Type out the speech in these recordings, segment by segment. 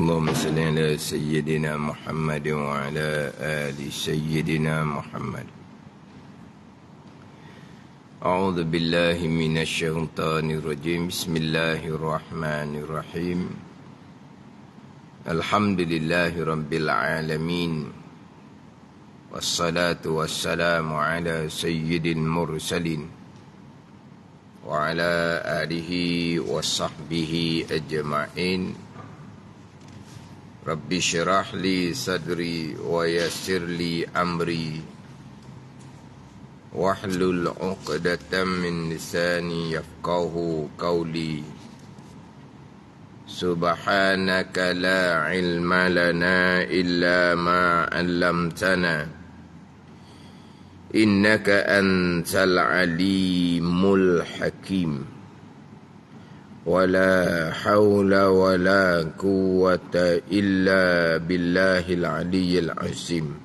اللهم صل على سيدنا محمد وعلى آل سيدنا محمد. أعوذ بالله من الشيطان الرجيم. بسم الله الرحمن الرحيم. الحمد لله رب العالمين، والصلاة والسلام على سيد المرسلين وعلى آله وصحبه أجمعين. Rabbi syarah li sadri wa yassir li amri wahlul 'uqdatam min lisani yafqahu qawli. Subhanaka la ilma lana illa ma 'allamtana innaka antal alimul hakim. Wala hawla wala quwwata illa billahil aliyyil azim.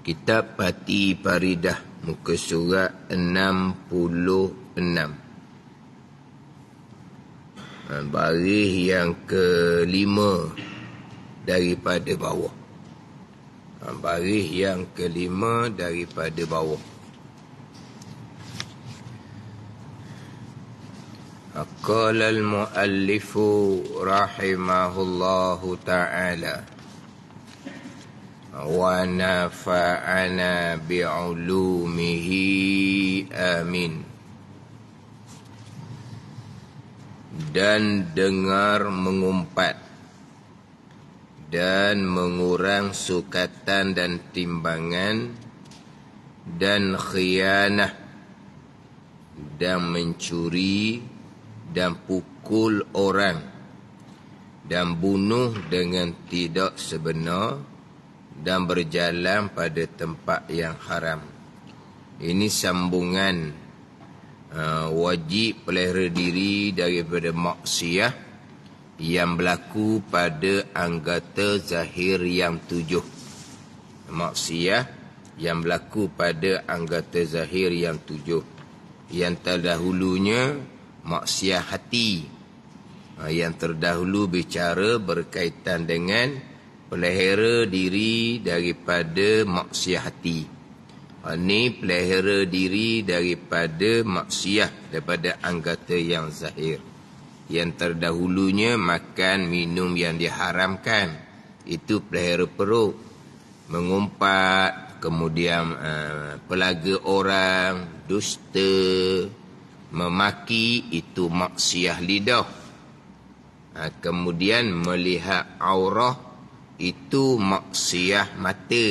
Kitab Pati Paridah, muka surat 66. Baris yang kelima daripada bawah. Baris yang kelima daripada bawah. Qala al-muallifu rahimahullahu ta'ala wa nafa'ana bi'ulumihi amin. Dan dengar mengumpat dan mengurang sukatan dan timbangan dan khianah dan mencuri dan pukul orang dan bunuh dengan tidak sebenar dan berjalan pada tempat yang haram. Ini sambungan wajib pelihara diri daripada maksiat yang berlaku pada anggota zahir yang 7. Maksiat yang berlaku pada anggota zahir yang 7. Yang terdahulunya maksiat hati. Yang terdahulu bicara berkaitan dengan pelihara diri daripada maksiat hati. Ini pelihara diri daripada maksiat, daripada anggota yang zahir. Yang terdahulunya makan minum yang diharamkan, itu pelihara perut. Mengumpat, kemudian pelaga orang, dusta, memaki, itu maksiat lidah. Kemudian melihat aurah, itu maksiat mata.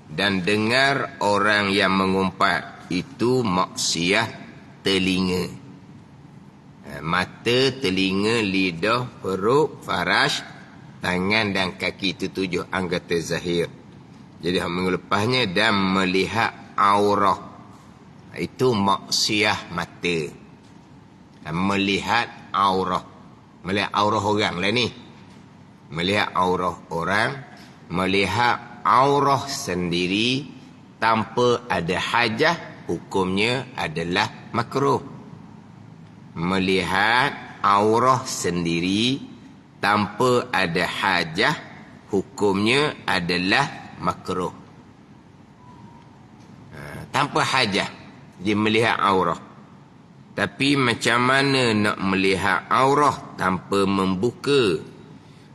Dan dengar orang yang mengumpat, itu maksiat telinga. Mata, telinga, lidah, perut, faraj, tangan dan kaki, itu 7 anggota zahir. Jadi minggu lepasnya, dan melihat aurah, itu maksiat mata. Melihat aurah. Melihat aurah orang lah ni. Melihat aurah orang. Melihat aurah sendiri tanpa ada hajah, hukumnya adalah makruh. Melihat aurah sendiri tanpa ada hajah, hukumnya adalah makruh. Tanpa hajah dia melihat aurah. Tapi macam mana nak melihat aurah tanpa membuka?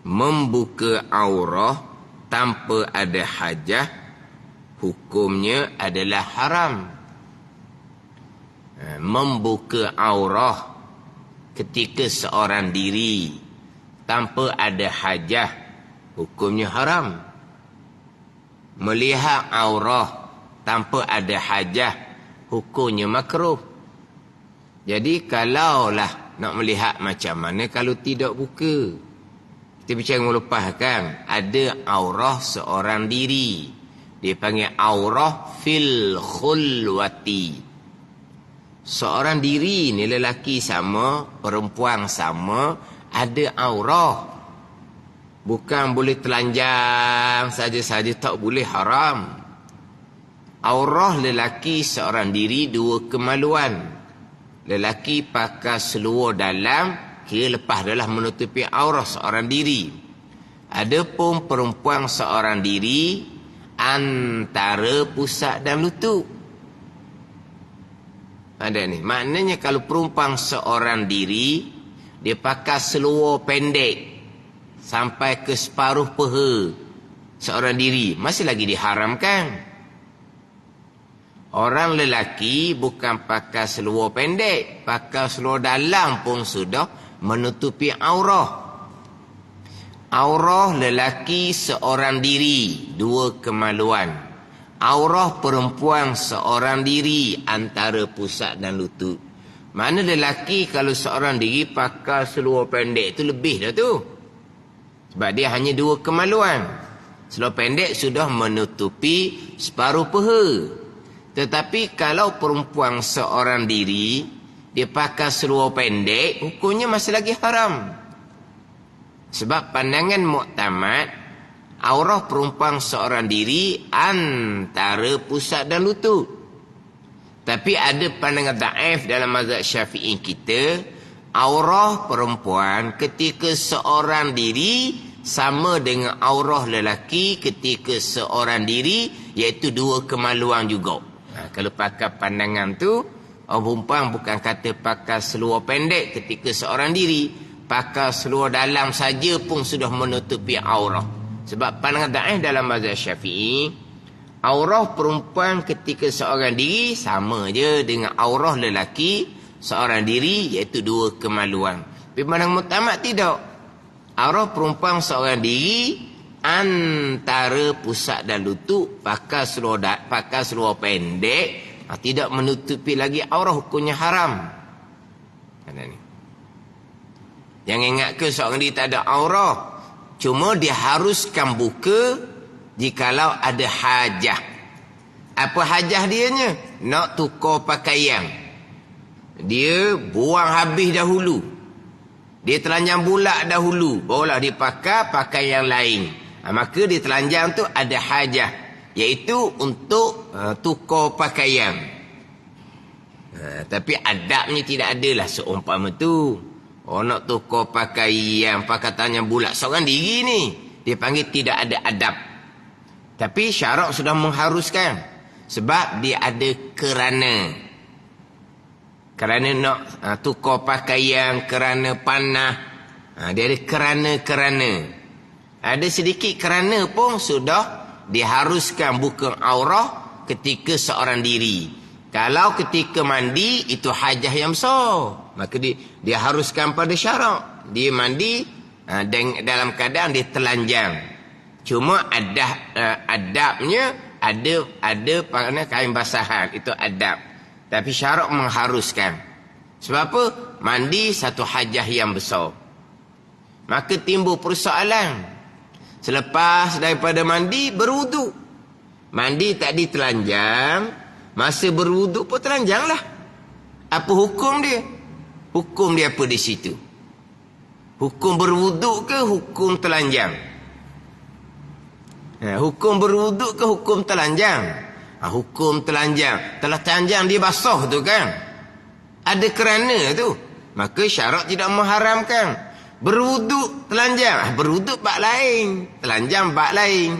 Membuka aurah tanpa ada hajah, hukumnya adalah haram. Membuka aurah ketika seorang diri tanpa ada hajah, hukumnya haram. Melihat aurah tanpa ada hajah, hukumnya makruh. Jadi kalaulah nak melihat macam mana kalau tidak buka. Kita bicara minggu lepas kan, ada aurah seorang diri. Dia panggil aurah fil khulwati. Seorang diri ni, lelaki sama, perempuan sama, ada aurah. Bukan boleh telanjang saja-saja, tak boleh, haram. Aurah lelaki seorang diri 2 kemaluan. Lelaki pakai seluar dalam, kira lepas adalah menutupi aurat seorang diri. Adapun perempuan seorang diri antara pusat dan lutut. Ada ni. Maknanya kalau perempuan seorang diri, dia pakai seluar pendek sampai ke separuh peha seorang diri, masih lagi diharamkan. Orang lelaki bukan pakai seluar pendek, pakai seluar dalam pun sudah menutupi aurat. Aurat lelaki seorang diri, dua kemaluan. Aurat perempuan seorang diri antara pusat dan lutut. Mana lelaki kalau seorang diri pakai seluar pendek itu lebih dah tu. Sebab dia hanya dua kemaluan. Seluar pendek sudah menutupi separuh peha. Tetapi kalau perempuan seorang diri, dia pakai seluar pendek, hukumnya masih lagi haram. Sebab pandangan muktamad, aurat perempuan seorang diri antara pusat dan lutut. Tapi ada pandangan daif dalam mazhab Syafi'i kita, aurat perempuan ketika seorang diri sama dengan aurat lelaki ketika seorang diri, iaitu dua kemaluan juga. Kalau pakai pandangan tu, orang perempuan bukan kata pakai seluar pendek ketika seorang diri, pakai seluar dalam saja pun sudah menutupi aurat. Sebab pandangan daif dalam mazhab Syafi'i, aurat perempuan ketika seorang diri sama je dengan aurat lelaki seorang diri, iaitu dua kemaluan. Tapi pandangan muktamad tidak. Aurat perempuan seorang diri antara pusat dan lutut, pakai seluar pendek, tidak menutupi lagi aurat, hukumnya haram. Ada ni. Jangan ingat ke seorang diri tak ada aurat, cuma dia haruskan buka jikalau ada hajah. Apa hajah dianya? Nak tukar pakaian. Dia buang habis dahulu, dia telanjang bulat dahulu, barulah dia pakai pakaian yang lain. Maka dia telanjang tu ada hajah, iaitu untuk tukar pakaian. Tapi adabnya tidak adalah seumpama tu. Nak tukar pakaian, pakai telanjang bulat seorang diri ni, dia panggil tidak ada adab. Tapi syarak sudah mengharuskan, sebab dia ada kerana nak tukar pakaian, kerana panah. Dia ada kerana. Ada sedikit kerana pun sudah diharuskan buka aurat ketika seorang diri. Kalau ketika mandi, itu hajah yang besar, maka dia haruskan pada syarak. Dia mandi dalam keadaan dia telanjang. Cuma adabnya ada kain basahan, itu adab. Tapi syarak mengharuskan. Sebab apa? Mandi satu hajah yang besar. Maka timbul persoalan. Selepas daripada mandi, berwuduk. Mandi tadi telanjang, masa berwuduk pun telanjang lah. Apa hukum dia? Hukum dia apa di situ? Hukum berwuduk ke hukum telanjang? Hukum berwuduk ke hukum telanjang? Hukum telanjang. Telah telanjang dia basah tu kan, ada kerana tu, maka syarak tidak mengharamkan. Berwuduk telanjang, berwuduk bab lain, telanjang bab lain.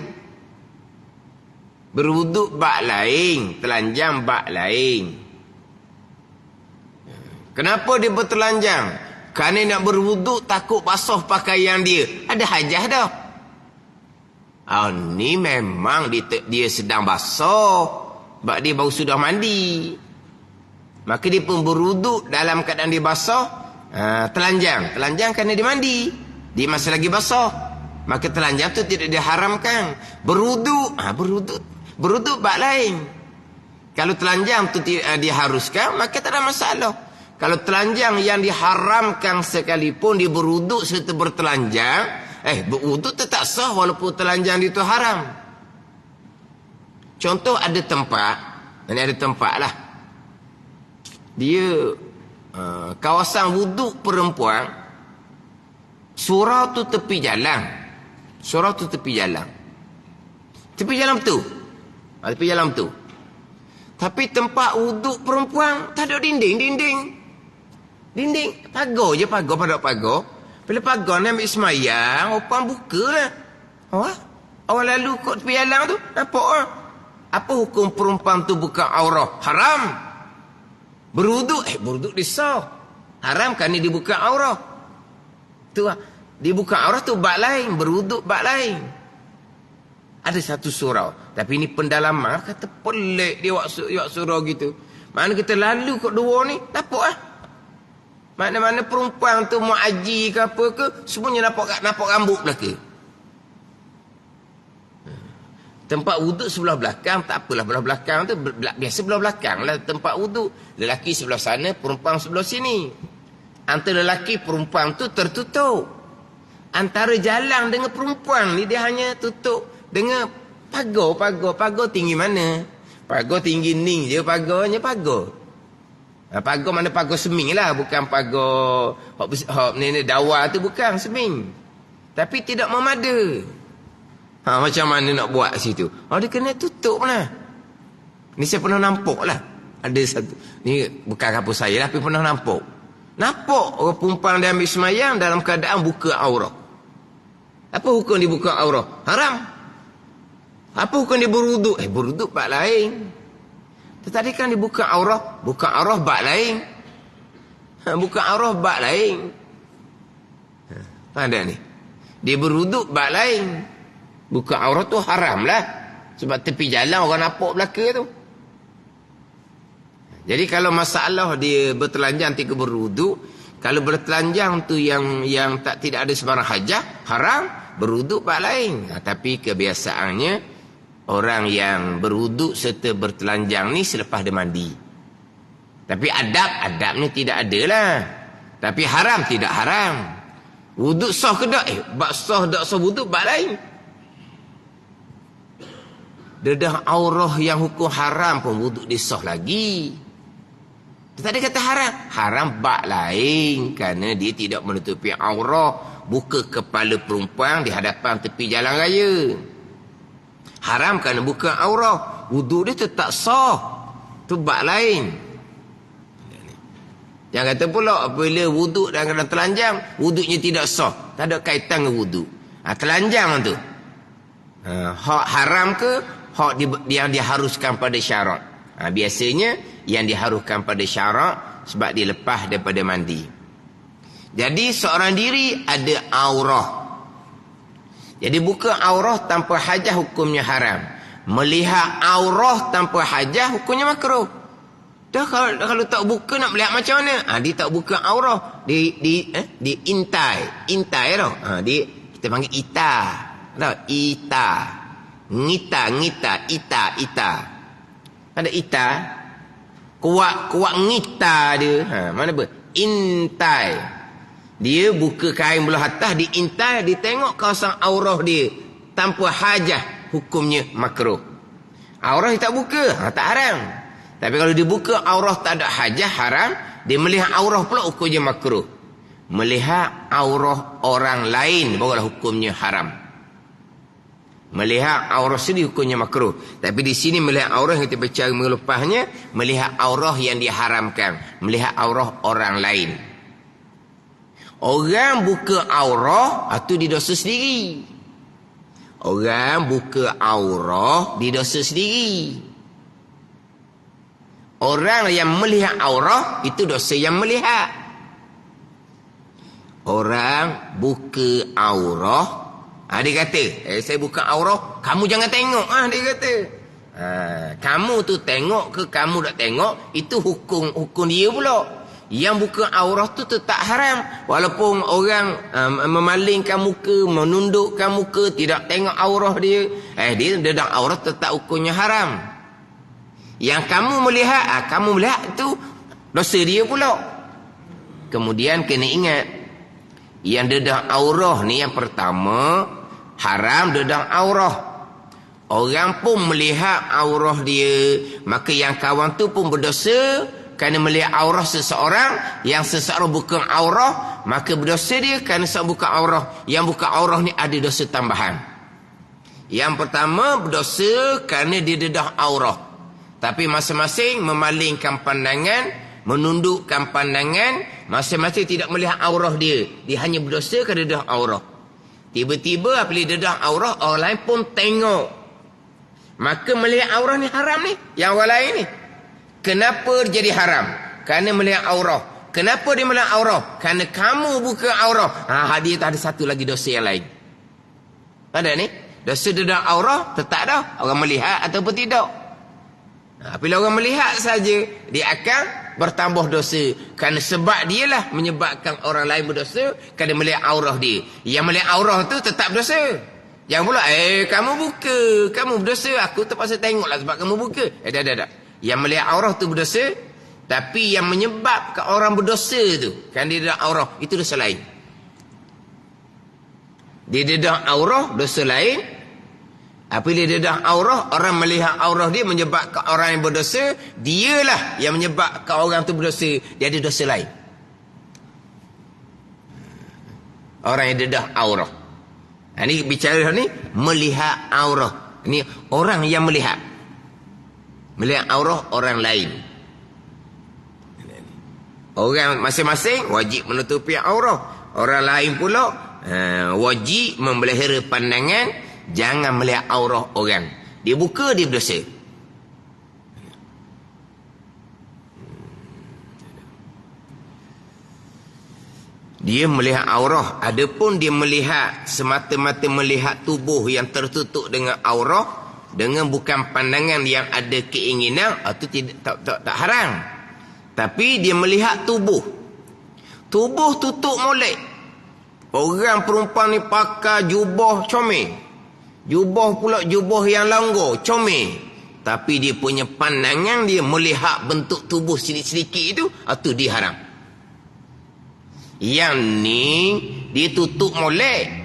Berwuduk bab lain, telanjang bab lain. Kenapa dia bertelanjang? Kerana nak berwuduk takut basah pakaian dia, ada hajah dah. Ni memang dia sedang basah, sebab dia baru sudah mandi. Maka dia pun berwuduk dalam keadaan dia basah. Telanjang kerana dia mandi, dia masih lagi basah, maka telanjang tu tidak diharamkan. Berwuduk bab lain. Kalau telanjang tu diharuskan, maka tak ada masalah. Kalau telanjang yang diharamkan sekalipun dia berwuduk serta bertelanjang, berwuduk tetap sah walaupun telanjang itu haram. Contoh ada tempat, ini ada tempat lah, dia kawasan wuduk perempuan, surau tu tepi jalan. Tepi jalan tu. Tapi tempat wuduk perempuan tak ada dinding. Dinding. Pagar je, pagar pada pagar. Bila pagar ni ambil semayang, orang buka lah. Orang lalu kat tepi jalan tu, nampak lah. Apa hukum perempuan tu buka aurah? Haram. Berwuduk, berwuduk disah. Haram kerana dibuka aurah. Tu lah. Dibuka aurah tu bab lain, berwuduk bab lain. Ada satu surau. Tapi ini pendalaman, kata pelik dia buat surau gitu. Mana kita lalu kat dua ni, nampak lah. Mana-mana perempuan tu mau haji ke apa ke, semuanya nampak rambut belaka. Tempat wuduk sebelah belakang, tak apalah belah belakang tu, biasa belah belakang lah tempat wuduk. Lelaki sebelah sana, perempuan sebelah sini. Antara lelaki perempuan tu tertutup. Antara jalan dengan perempuan ni dia hanya tutup dengan pagar tinggi mana? Pagar tinggi ni je pagarnya pagar. Pagar mana pagar seming lah, bukan pagar hok ni dawa tu, bukan seming. Tapi tidak memada. Macam mana nak buat situ? Dia kena tutup lah. Ni saya pernah nampak lah. Ada satu, ni bukan kapal saya lah, tapi pernah nampak. Nampak orang perempuan dia ambil semayang dalam keadaan buka aurah. Apa hukum dia buka aurah? Haram. Apa hukum dia berwuduk? Berwuduk bab lain. Tetapi kan dia buka aurah bab lain. Buka aurah bab lain. Ada ni. Dia berwuduk bab lain. Buka aurah tu haram lah. Sebab tepi jalan orang nampak belaka tu. Jadi kalau masalah dia bertelanjang ketika berwuduk, kalau bertelanjang tu yang tidak ada sebarang hajat, haram, berwuduk bab lain. Tapi kebiasaannya orang yang berwuduk serta bertelanjang ni selepas dia mandi. Tapi adabnya tidak ada lah. Tapi haram tidak haram. Wuduk sah ke tak? Bab sah tak sah wuduk bab lain. Dedah aurah yang hukum haram pun wuduk dia sah lagi. Tadi kata haram. Haram bab lain. Kerana dia tidak menutupi aurah. Buka kepala perempuan di hadapan tepi jalan raya. Haram kerana buka aurah. Wuduk dia tetap sah. Itu bab lain. Yang kata pula apabila wuduk dan keadaan telanjang, wuduknya tidak sah. Tak ada kaitan dengan wuduk. Telanjang tu. Hak haram ke? Hak yang diharuskan pada syarat. Biasanya yang diharuskan pada syarat sebab dia lepas daripada mandi. Jadi seorang diri ada aurah. Jadi buka aurah tanpa hajah hukumnya haram. Melihat aurah tanpa hajah hukumnya makruh. Dah kalau tak buka nak melihat macam mana? Dia tak buka aurah. Di intai tau. Kita panggil ita. Tahu? Ita. Ngita, ita. Ada ita. Kuat ngita dia. Mana apa? Intai. Dia buka kain belah atas, diintai, dia tengok kawasan aurah dia. Tanpa hajah, hukumnya makruh. Aurah dia tak buka, tak haram. Tapi kalau dibuka aurah tak ada hajah, haram. Dia melihat aurah pula hukumnya makruh. Melihat aurah orang lain barulah hukumnya haram. Melihat aurah sendiri hukumnya makruh. Tapi di sini melihat aurah yang kita bercara melepasnya, melihat aurah yang diharamkan. Melihat aurah orang lain. Orang buka aurah, itu didosa sendiri. Orang buka aurah, didosa sendiri. Orang yang melihat aurah, itu dosa yang melihat. Orang buka aurah, dia kata, saya buka aurah, kamu jangan tengok. Dia kata. Kamu tu tengok ke kamu tak tengok, itu hukum dia pula. Yang buka aurah tu tetap haram. Walaupun orang memalingkan muka, menundukkan muka, tidak tengok aurah dia. Dia dalam aurah tetap hukumnya haram. Yang kamu melihat tu dosa dia pula. Kemudian kena ingat, yang dedah aurah ni yang pertama, haram dedah aurah. Orang pun melihat aurah dia, maka yang kawan tu pun berdosa. Kerana melihat aurah seseorang, yang seseorang buka aurah, maka berdosa dia kerana seorang buka aurah. Yang buka aurah ni ada dosa tambahan. Yang pertama berdosa kerana dia dedah aurah. Tapi masing-masing memalingkan pandangan, menundukkan pandangan, Masing-masing tidak melihat aurah dia. Dia hanya berdosa kerana dedah aurah. Tiba-tiba apabila dedah aurah, orang lain pun tengok. Maka melihat aurah ni haram ni. Yang orang lain ni. Kenapa jadi haram? Kerana melihat aurah. Kenapa dia melihat aurah? Kerana kamu buka aurah. Dia tak ada satu lagi dosa yang lain. Ada ni? Dosa dedah aurah tetap dah. Orang melihat ataupun tidak. Bila orang melihat saja, dia akan bertambah dosa. Kerana sebab dialah menyebabkan orang lain berdosa. Kerana melihat aurah dia. Yang melihat aurah tu tetap dosa. Yang pula, kamu buka. Kamu berdosa. Aku terpaksa tengoklah sebab kamu buka. Dah. Yang melihat aurah tu berdosa. Tapi yang menyebabkan orang berdosa tu, kan dia dedah aurah, itu dosa lain. Dia dedah aurah, dosa lain. Apabila dia dedah aurah, orang melihat aurah dia menyebabkan orang yang berdosa, dialah yang menyebabkan orang tu berdosa. Dia ada dosa lain. Orang yang dedah aurah. Ini bicara ni, melihat aurah. Ini orang yang melihat. Melihat aurah orang lain. Orang masing-masing wajib menutupi aurah. Orang lain pula wajib memelihara pandangan, jangan melihat aurah orang. Dia buka, dia berdosa. Dia melihat aurah. Adapun dia melihat semata-mata melihat tubuh yang tertutup dengan aurah, dengan bukan pandangan yang ada keinginan, itu tak haram. Tapi dia melihat tubuh. Tubuh tutup molek. Orang perempuan ni pakai jubah comel. Jubah pula jubah yang langgar, comel. Tapi dia punya pandangan dia melihat bentuk tubuh sedikit-sedikit itu dia haram. Yang ni dia tutup molek.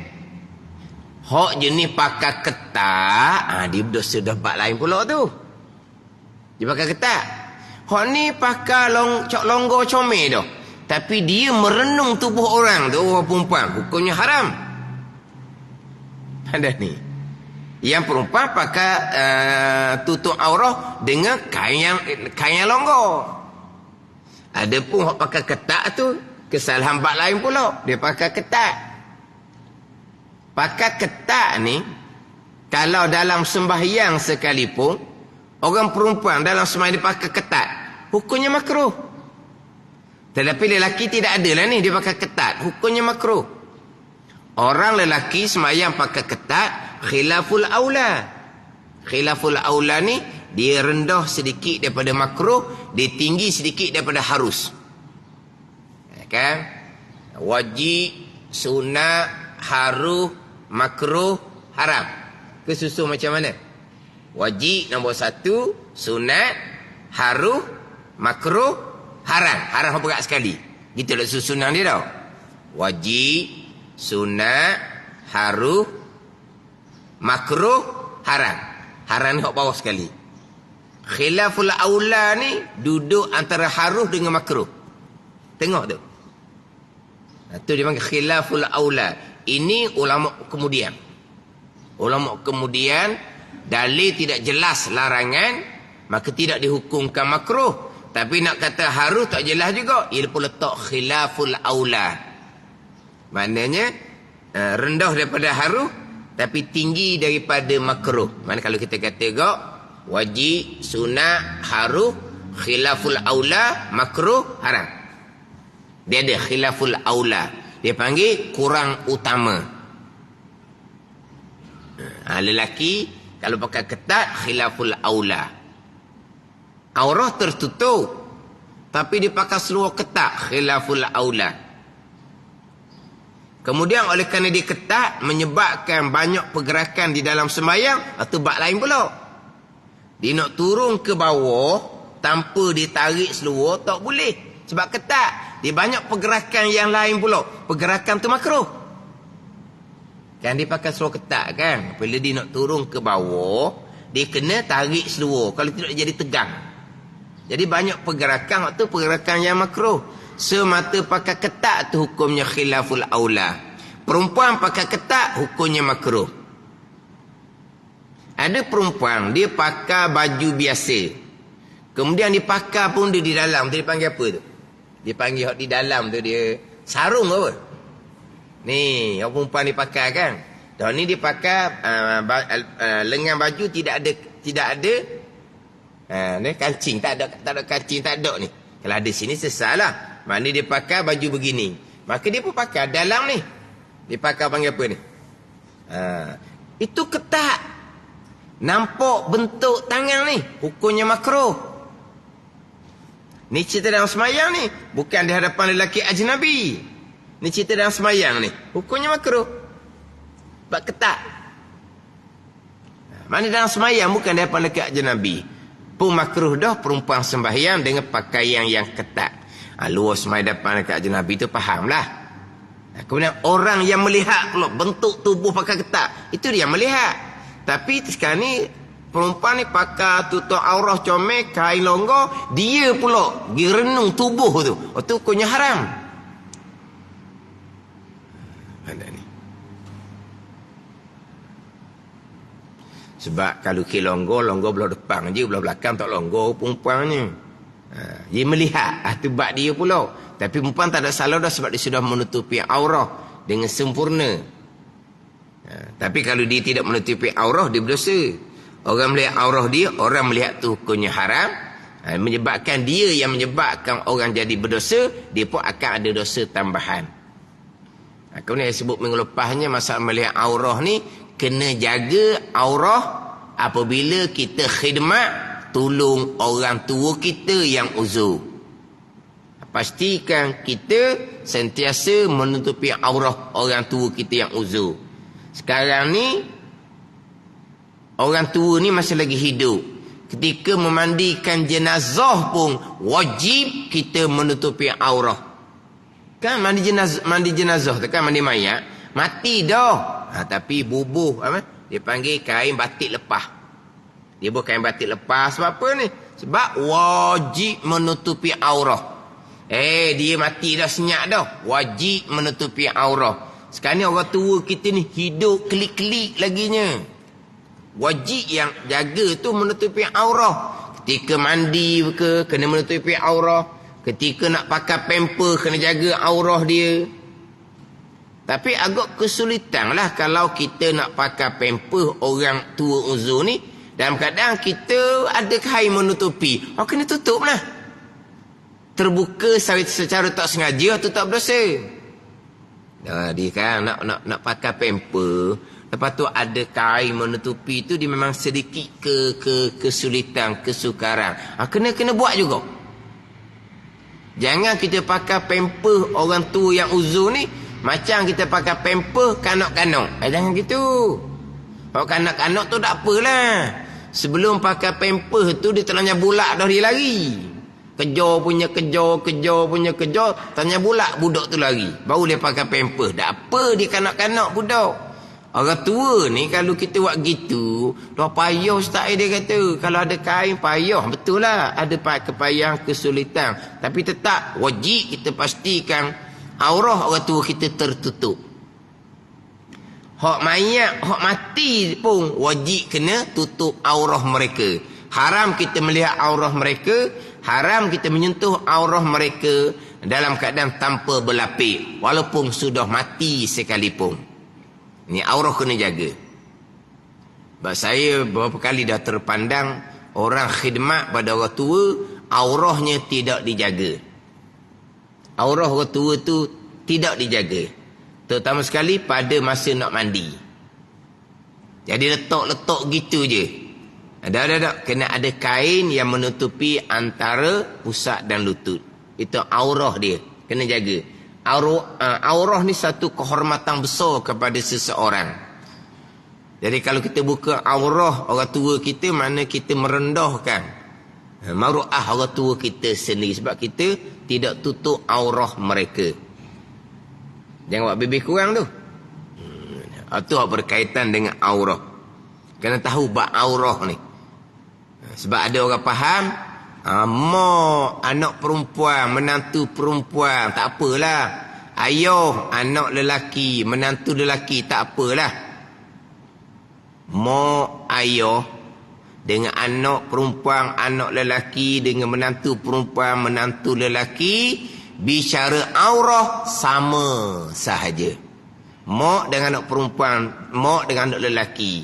Hak jenis pakai ketat, dia berdosa dapat lain pula tu. Dia pakai ketat. Hak ni pakai longgar comel dah. Tapi dia merenung tubuh orang tu, orang perempuan. Hukumnya haram. Ada ni. Yang perempuan pakai tutup aurah dengan kain yang longgar. Ada pun hak pakai ketat tu, kesalahan bab lain pula. Dia pakai ketat. Pakai ketat ni, kalau dalam sembahyang sekalipun, orang perempuan dalam sembahyang dia pakai ketat, hukumnya makruh. Tetapi lelaki tidak ada lah ni, dia pakai ketat, hukumnya makruh. Orang lelaki sembahyang pakai ketat, khilaful aula. Khilaful aula ni, dia rendah sedikit daripada makruh, dia tinggi sedikit daripada harus. Kan? Wajib, sunat, haruh, makruh, haram. Kesusun macam mana? Wajib nombor 1, sunat, haruh, makruh, haram. Haram berat sekali. Gitu lah susunan dia tau. Wajib, sunat, haruh, makruh, haram. Haram ni hak bawah sekali. Khilaful aula ni duduk antara haruh dengan makruh. Tengok tu. Itu dia panggil khilaful aula. Ini ulama kemudian. Ulama kemudian, dalil tidak jelas larangan, maka tidak dihukumkan makruh. Tapi nak kata harus tak jelas juga. Ia pun letak khilaful aula. Maknanya rendah daripada harus, tapi tinggi daripada makruh. Mana kalau kita kata gak wajib, sunat, harus, khilaful aula, makruh, haram. Dia ada khilaful aula. Dia panggil kurang utama. Lelaki kalau pakai ketat, khilaful aula. Aurah tertutup, tapi dia pakai seluar ketat, khilaful aula. Kemudian oleh kerana dia ketat, menyebabkan banyak pergerakan di dalam sembahyang, atau bab lain pula. Dia nak turun ke bawah tanpa ditarik seluar, tak boleh. Sebab ketat. Dia banyak pergerakan yang lain pula. Pergerakan tu makruh. Kan dia pakai seluar ketat kan. Bila dia nak turun ke bawah, dia kena tarik seluar. Kalau tidak jadi tegang. Jadi banyak pergerakan tu pergerakan yang makruh. Semata pakai ketat tu hukumnya khilaful aula. Perempuan pakai ketat hukumnya makruh. Ada perempuan dia pakai baju biasa. Kemudian dia pakai pun dia di dalam. Dia panggil apa tu? Dia panggil hak di dalam tu dia sarung apa? Ni, orang perempuan ni pakai kan. Dah ni dia pakai lengan baju tidak ada ni kancing, tak ada kancing, tak ada ni. Kalau ada sini sesalah. Maknanya dia pakai baju begini. Maka dia pun pakai dalam ni. Dia pakai panggil apa ni? Itu ketat. Nampak bentuk tangan ni, hukumnya makruh. Ni cerita dalam semayang ni, bukan di hadapan lelaki ajnabi. Ni cerita dalam semayang ni, hukumnya makruh. Sebab ketat. Mana dalam semayang bukan di hadapan lelaki ajnabi. Pun makruh dah perempuan sembahyang dengan pakaian yang ketat. Luar semayang depan lelaki ajnabi tu fahamlah. Kemudian orang yang melihat pula bentuk tubuh pakai ketat, itu dia yang melihat. Tapi sekarang ni perempuan ni pakai tutup aurah comel, kain longgar, dia pula pergi renung tubuh tu. Itu hukumnya haram. Ada ni. Sebab kalau kain longgar belah depan je, belah belakang tak longgar perempuannya. Dia melihat, itu bab dia pula. Tapi perempuan tak ada salah dah sebab dia sudah menutupi aurah dengan sempurna. Tapi kalau dia tidak menutupi aurah, dia berdosa. Orang melihat aurah dia, orang melihat tu hukumnya haram. Menyebabkan dia yang menyebabkan orang jadi berdosa, dia pun akan ada dosa tambahan. Kemudian saya sebut minggu lepasnya, masalah melihat aurah ni, kena jaga aurah apabila kita khidmat, tolong orang tua kita yang uzur. Pastikan kita sentiasa menutupi aurah orang tua kita yang uzur. Sekarang ni orang tua ni masih lagi hidup. Ketika memandikan jenazah pun wajib kita menutupi aurah. Kan mandi jenazah tu kan mandi mayat, mati dah. Tapi bubuh apa? Dia panggil kain batik lepas. Dia buat kain batik lepas sebab apa ni? Sebab wajib menutupi aurah. Dia mati dah, senyap dah. Wajib menutupi aurah. Sekarang ni orang tua kita ni hidup klik-klik laginya. Wajib yang jaga tu menutupi aurah. Ketika mandi ke, kena menutupi aurah. Ketika nak pakai pamper, kena jaga aurah dia. Tapi agak kesulitan lah kalau kita nak pakai pamper orang tua uzur ni. Dalam keadaan kita ada kain menutupi. Kena tutup lah. Terbuka secara tak sengaja tu tak berdosa. Dia kan nak pakai pamper, lepas tu ada kain menutupi tu, dia memang sedikit kesulitan, kesukaran. Kena buat juga. Jangan kita pakai pamper orang tua yang uzur ni macam kita pakai pamper kanak-kanak. Jangan gitu. Kalau kanak-kanak tu tak apalah. Sebelum pakai pamper tu dia terlanjur bulat dah dia lari. Kejar punya kejar, tanya bulat budak tu lari. Baru dia pakai pamper. Tak apa dia kanak-kanak budak. Orang tua ni kalau kita buat gitu, dah payah ustaz dia kata. Kalau ada kain payah, betul lah. Ada kepayahan, kesulitan. Tapi tetap wajib kita pastikan aurah orang tua kita tertutup. Hak mayat, hak mati pun wajib kena tutup aurah mereka. Haram kita melihat aurah mereka. Haram kita menyentuh aurah mereka dalam keadaan tanpa berlapik, walaupun sudah mati sekalipun. Ini aurah kena jaga. Sebab saya beberapa kali dah terpandang orang khidmat pada orang tua, aurahnya tidak dijaga. Aurah orang tua tu tidak dijaga. Terutama sekali pada masa nak mandi. Jadi letak-letak gitu je. Ada. Kena ada kain yang menutupi antara pusat dan lutut. Itu aurah dia. Kena jaga. Aurah ni satu kehormatan besar kepada seseorang. Jadi kalau kita buka aurah orang tua kita, mana kita merendahkan maruah orang tua kita sendiri. Sebab kita tidak tutup aurah mereka. Jangan buat lebih kurang tu. Itu berkaitan dengan aurah. Kena tahu bab aurah ni. Sebab ada orang faham, mak anak perempuan, menantu perempuan, tak apalah. Ayah anak lelaki, menantu lelaki, tak apalah. Mak ayah dengan anak perempuan, anak lelaki, dengan menantu perempuan, menantu lelaki, bicara aurah sama sahaja. Mak dengan anak perempuan, mak dengan anak lelaki.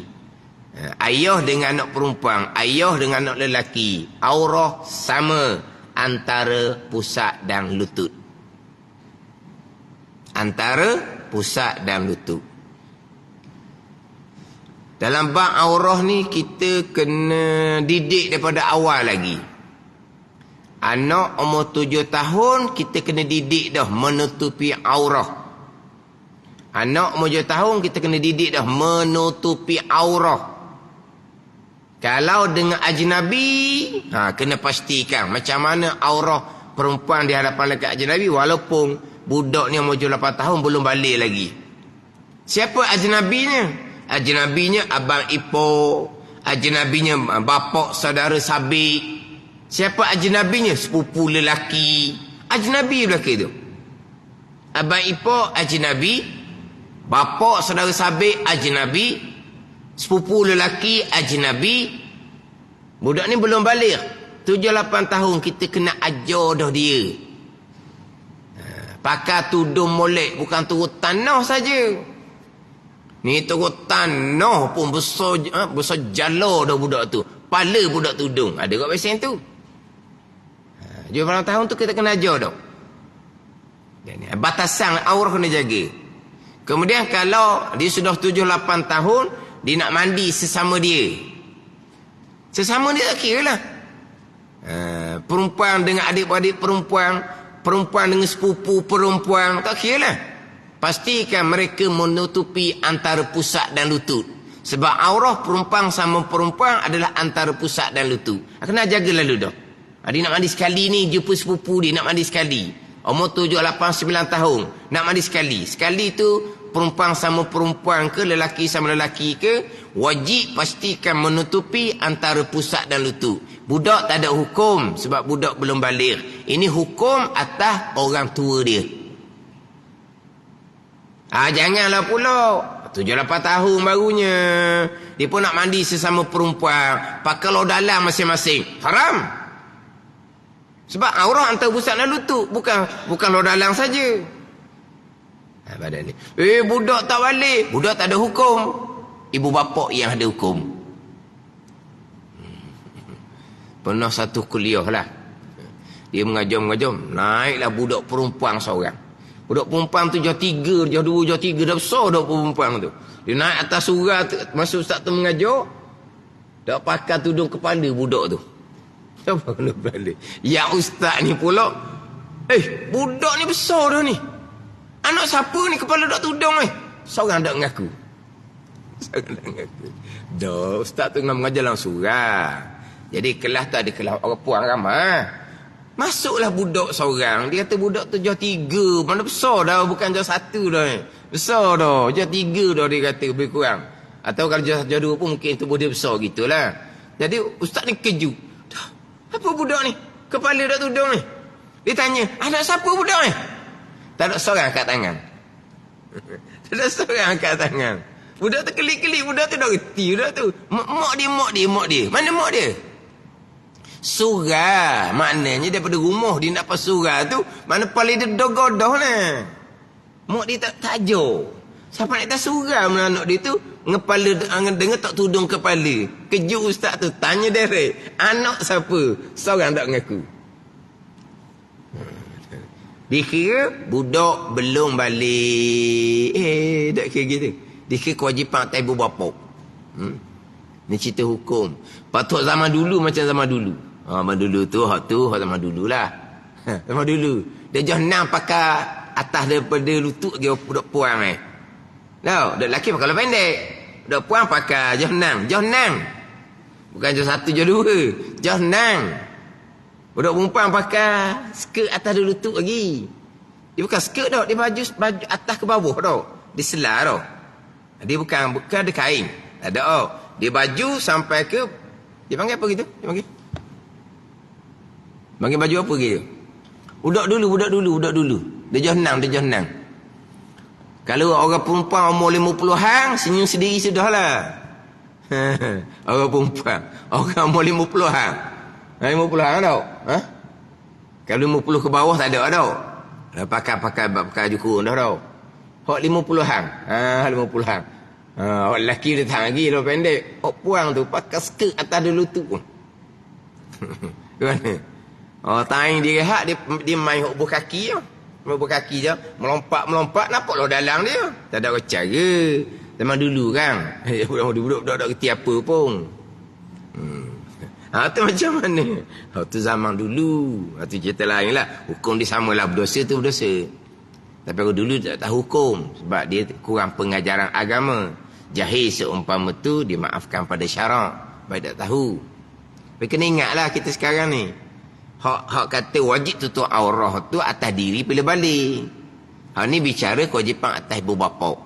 Ayah dengan anak perempuan, ayah dengan anak lelaki. Aurah sama antara pusat dan lutut. Antara pusat dan lutut. Dalam bab aurah ni kita kena didik daripada awal lagi. Anak umur 7 tahun kita kena didik dah menutupi aurah. Anak umur 7 tahun kita kena didik dah menutupi aurah. Kalau dengan ajnabi, kena pastikan macam mana aurah perempuan di hadapan lelaki ajnabi walaupun budak ni umur 8 tahun belum balik lagi. Siapa ajnabinya? Ajnabinya abang ipar, ajnabinya bapak saudara sabik. Siapa ajnabinya? Sepupu lelaki. Ajnabi lelaki tu. Abang ipar ajnabi, bapak saudara sabik ajnabi, sepupu lelaki ajnabi. Budak ni belum balik 7-8 tahun kita kena ajar dah dia. Pakai tudung molek bukan turun tanah saja. Ni turun tanah pun besar jala dah budak tu. Pala budak tudung. Ada kat pesen tu. 7-8 tahun tu kita kena ajar dah. Batasan aurah kena jaga. Kemudian kalau dia sudah 7-8 tahun, dia nak mandi sesama dia. Sesama dia tak kira lah. Perempuan dengan adik-adik perempuan, perempuan dengan sepupu perempuan, tak kira lah. Pastikan mereka menutupi antara pusat dan lutut. Sebab aurah perempuan sama perempuan adalah antara pusat dan lutut. Kena jaga lalu dah. Dia nak mandi sekali ni, jumpa sepupu dia, nak mandi sekali. Umur 7, 8, 9 tahun, nak mandi sekali. Sekali tu perempuan sama perempuan ke, lelaki sama lelaki ke, wajib pastikan menutupi antara pusat dan lutut. Budak tak ada hukum sebab budak belum balik. Ini hukum atas orang tua dia. Janganlah pula 7-8 tahun barunya dia pun nak mandi sesama perempuan, pakai lo dalam masing-masing. Haram. Sebab aurah antara pusat dan lutut, bukan lo dalam saja. Badan ni. Budak tak balik, budak tak ada hukum. Ibu bapa yang ada hukum. Pernah satu kuliah lah. Dia mengajar, naiklah budak perempuan seorang. Budak perempuan tu jauh 3, jauh 2, jauh 3, dah besar dah perempuan tu. Dia naik atas surah tu, masa ustaz tu mengajar, dah pakai tudung kepala budak tu. Siapa kena balik? Ya ustaz ni pula, budak ni besar dah ni. Anak siapa ni kepala dak tudung ni? Seorang dak mengaku. Dah ustaz tu nak mengajar dalam surah. Jadi kelas tu ada kelas orang puan ramai. Masuklah budak seorang. Dia kata budak tu jauh 3. Mana besar dah, bukan jauh 1 dah ni. Besar dah, jauh 3 dah dia kata lebih kurang. Atau kalau jauh 2 pun mungkin tubuh dia besar gitulah. Jadi ustaz ni kejut. Apa budak ni? Kepala dak tudung ni. Dia tanya, anak siapa budak ni? Tak ada seorang angkat tangan. Tak ada seorang angkat tangan. Budak tu kelik-kelik, budak tu dah reti budak tu. Mak dia. Mana mak dia? Surah. Maknanya daripada rumah dia nak pas surah tu, mana paling dia dogodoh lah. Mak dia tak ajar. Siapa nak tak surah mana anak dia tu, ngepala dengar tak tudung kepala. Kejut ustaz tu, tanya direct. Anak siapa? Seorang tak mengaku. Dikira budak belum balik. Tak kira gitu. Dikira kewajipan atas ibu bapa. Ni cerita hukum. Patut zaman dulu macam zaman dulu. Zaman dulu tu, hak zaman dulu lah. Zaman dulu. Dia jahannam pakai atas daripada lutut dia budak puang ni. Tahu, budak lelaki pakai lepas pendek. Budak puang pakai jahannam. Bukan jauh 1, jauh 2. Jahannam. Budak perempuan pakai skirt atas dulu lutut lagi. Dia bukan skirt dah, dia baju atas ke bawah dah. Dia selah dah. Dia bukan ada kain. Tak ada oh. Dia baju sampai ke, dia panggil apa gitu? Dia panggil baju apa gitu? Budak dulu. Dia jahannam. Kalau orang perempuan umur 50-an, senyum sendiri sudahlah. Orang perempuan, orang umur 50-an. 50-an tau. Kalau 50 ke bawah tak ada tau. Pakai jukur dah tau. Hak 50-an. 50-an. Hak lelaki dia tahan lagi kalau pendek. Hak puang tu pakai skirt atas dulu tu pun. Gimana? Taing dia rehat, dia main hak berkaki je. Berkaki je. Melompat, nampak lo dalang dia. Tak ada cara. Zaman dulu kan. Budak-budak tak kerti apa pun. Tu macam mana? Tu zaman dulu. Tu cerita lain lah. Hukum dia samalah, berdosa tu berdosa. Tapi aku dulu tak tahu hukum. Sebab dia kurang pengajaran agama. Jahil seumpama tu, dimaafkan pada syarak. Baik tak tahu. Tapi kena ingatlah kita sekarang ni. Hak kata wajib tutup aurah tu atas diri bila balik. Hak ni bicara kewajipan atas ibu bapa.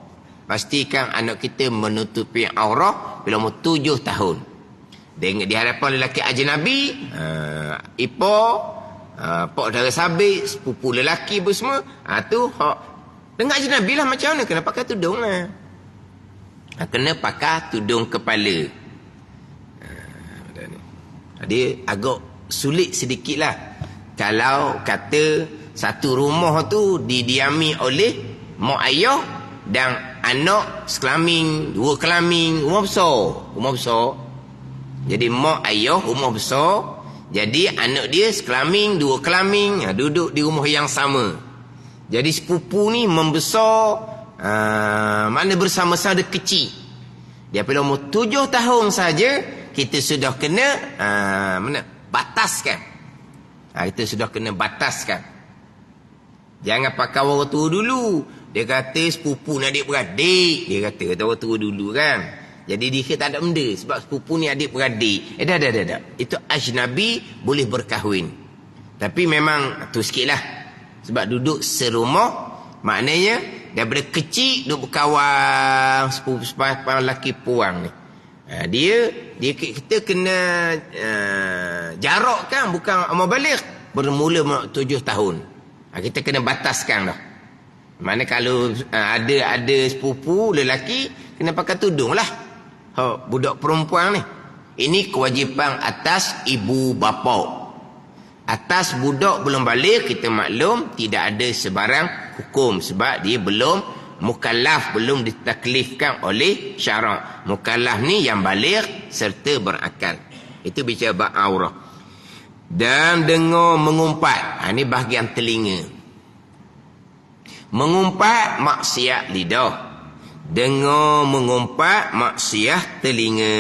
Pastikan anak kita menutupi aurah bila umur 7 tahun. Di hadapan lelaki ajnabi, ipo, pak dara sabit, sepupu lelaki pun semua, tu hak dengan ajnabi lah macam mana, kena pakai tudung lah. Kena pakai tudung kepala. Dia agak sulit sedikit lah. Kalau kata satu rumah tu didiami oleh mak ayah dan anak sekelamin, dua kelamin, rumah besar. Jadi mak ayah rumah besar, jadi anak dia sekelamin, dua kelamin, duduk di rumah yang sama. Jadi sepupu ni membesar, mana bersama-sama kecil. Dia pada umur 7 tahun saja kita sudah kena bataskan. Kita sudah kena bataskan. Jangan pakai orang tua dulu. Dia kata sepupu ni adik-beradik. Dia kata orang tua dulu kan. Jadi dia tak ada benda. Sebab sepupu ni adik-beradik. Dah. Itu ajnabi boleh berkahwin. Tapi memang tu sikit lah. Sebab duduk serumah. Maknanya daripada kecil duduk berkawan sepupu lelaki puang ni. Kita kena jarak kan, bukan amal balik bermula 7 tahun. Kita kena bataskan dah. Mana kalau ada sepupu lelaki kena pakai tudung lah. Budak perempuan ni, ini kewajipan atas ibu bapa. Atas budak belum balik, kita maklum tidak ada sebarang hukum sebab dia belum mukallaf, belum ditaklifkan oleh syarak. Mukallaf ni yang balik serta berakal. Itu bicara bab aurah. Dan dengar mengumpat. Ini bahagian telinga. Mengumpat maksiat lidah. Dengar mengumpat maksiat telinga.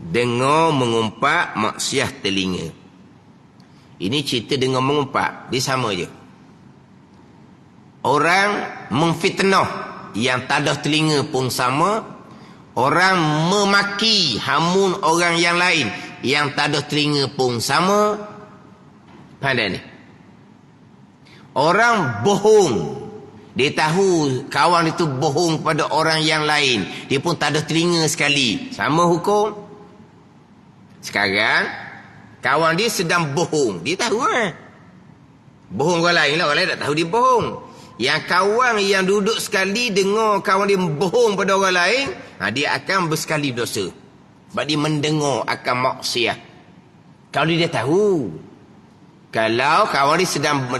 Dengar mengumpat maksiat telinga. Ini cerita dengar mengumpat. Dia sama je. Orang memfitnah yang tak ada telinga pun sama. Orang memaki hamun orang yang lain yang tak ada telinga pun sama. Pandai ni. Orang bohong. Dia tahu kawan itu bohong pada orang yang lain. Dia pun tak ada telinga sekali. Sama hukum. Sekarang kawan dia sedang bohong. Dia tahu bohong orang lain lah. Orang lain tak tahu dia bohong. Yang kawan yang duduk sekali dengar kawan dia bohong pada orang lain, dia akan bersekali dosa. Sebab dia mendengar akan maksiat. Kalau dia tahu. Kalau kawan dia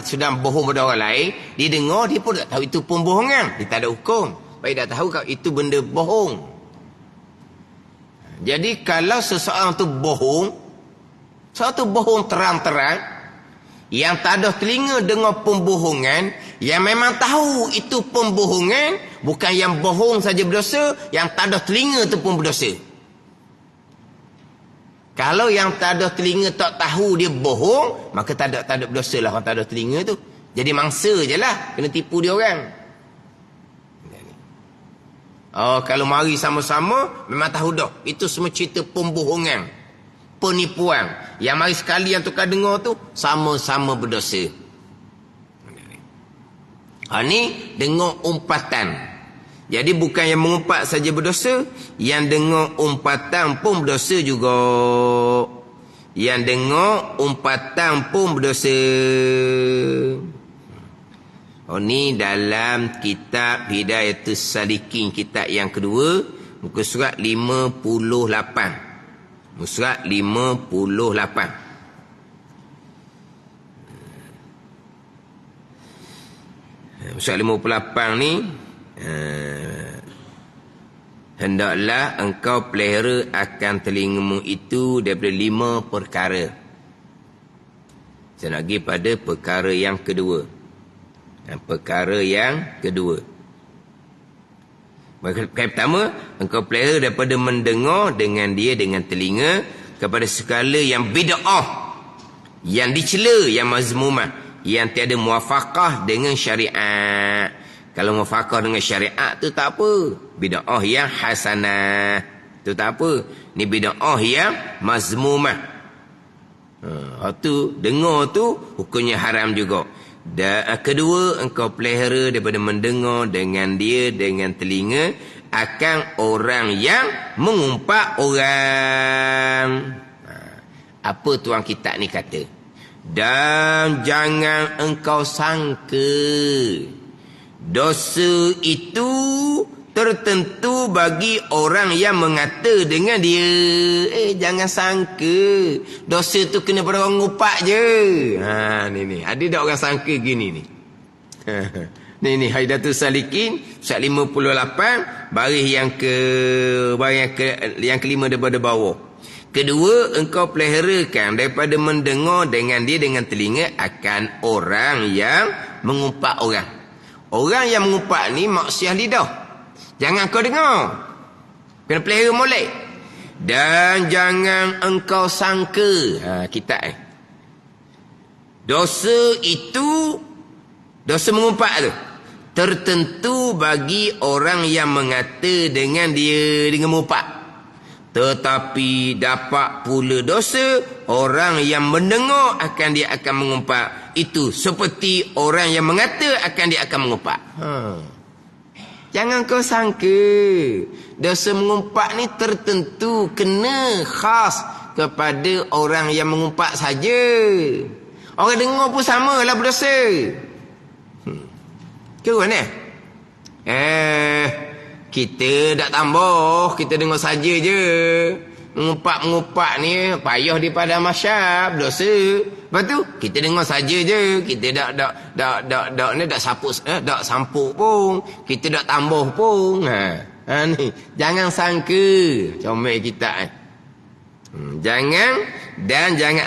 sedang bohong pada orang lain, dia dengar, dia pun tak tahu itu pun bohongan. Dia tak ada hukum. Sebab dia tak tahu kalau itu benda bohong. Jadi kalau seseorang tu bohong, seseorang tu bohong terang-terang, yang tak ada telinga dengar pembohongan, yang memang tahu itu pembohongan, bukan yang bohong saja berdosa, yang tak ada telinga tu pun berdosa. Kalau yang tak ada telinga tak tahu dia bohong, maka tak ada berdosa lah orang tak ada telinga tu. Jadi mangsa je lah, kena tipu dia orang. Kalau mari sama-sama, memang tahu dah. Itu semua cerita pembohongan, penipuan. Yang mari sekali yang tukar dengar tu, sama-sama berdosa. Ni dengar umpatan. Jadi bukan yang mengumpat saja berdosa, yang dengar umpatan pun berdosa juga. Yang dengar umpatan pun berdosa. Ni dalam kitab Hidayatus Salikin, kitab yang kedua, muka surat 58. Muka surat 58. Soal 58 ni, hendaklah engkau pelihara akan telingamu itu daripada 5 perkara. Saya nak pergi pada perkara yang kedua. Perkara yang kedua. Perkara pertama, engkau pelihara daripada mendengar dengan dia dengan telinga kepada segala yang bid'ah, yang dicela, yang mazmumah, yang tiada muafakah dengan syariat. Kalau muafakah dengan syariat tu tak apa. Bid'ah yang hasanah tu tak apa. Ni bid'ah yang mazmumah. Tu dengar tu hukumnya haram juga. Dan kedua, engkau pelihara daripada mendengar dengan dia dengan telinga akan orang yang mengumpat orang. Apa tuan kitab ni kata? Dan jangan engkau sangka dosa itu tertentu bagi orang yang mengata dengan dia. Jangan sangka dosa tu kena pada orang ngupak je. Ni. Ada tak orang sangka gini ni? Ni Haidatul Salikin surat 58 baris yang kelima daripada bawah. Kedua, engkau peliharakan daripada mendengar dengan dia dengan telinga akan orang yang mengumpat orang. Orang yang mengumpat ni maksiat lidah. Jangan kau dengar. Kena pelihara molek. Dan jangan engkau sangka. Kitab dosa itu, dosa mengumpat tu, tertentu bagi orang yang mengata dengan dia dengan mengumpat. Tetapi dapat pula dosa orang yang mendengar akan dia akan mengumpat. Itu seperti orang yang mengata akan dia akan mengumpat. Jangan kau sangka dosa mengumpat ni tertentu, kena khas kepada orang yang mengumpat saja. Orang dengar pun sama lah berdosa. Kira ni? Kita tak tambah, kita dengar saja je. Mengumpat ni payah di pada masyarakat, dosa. Lepas tu kita dengar saja je, kita dak sampuk pun, kita dak tambah pun. Ni jangan sangka comel kita. Jangan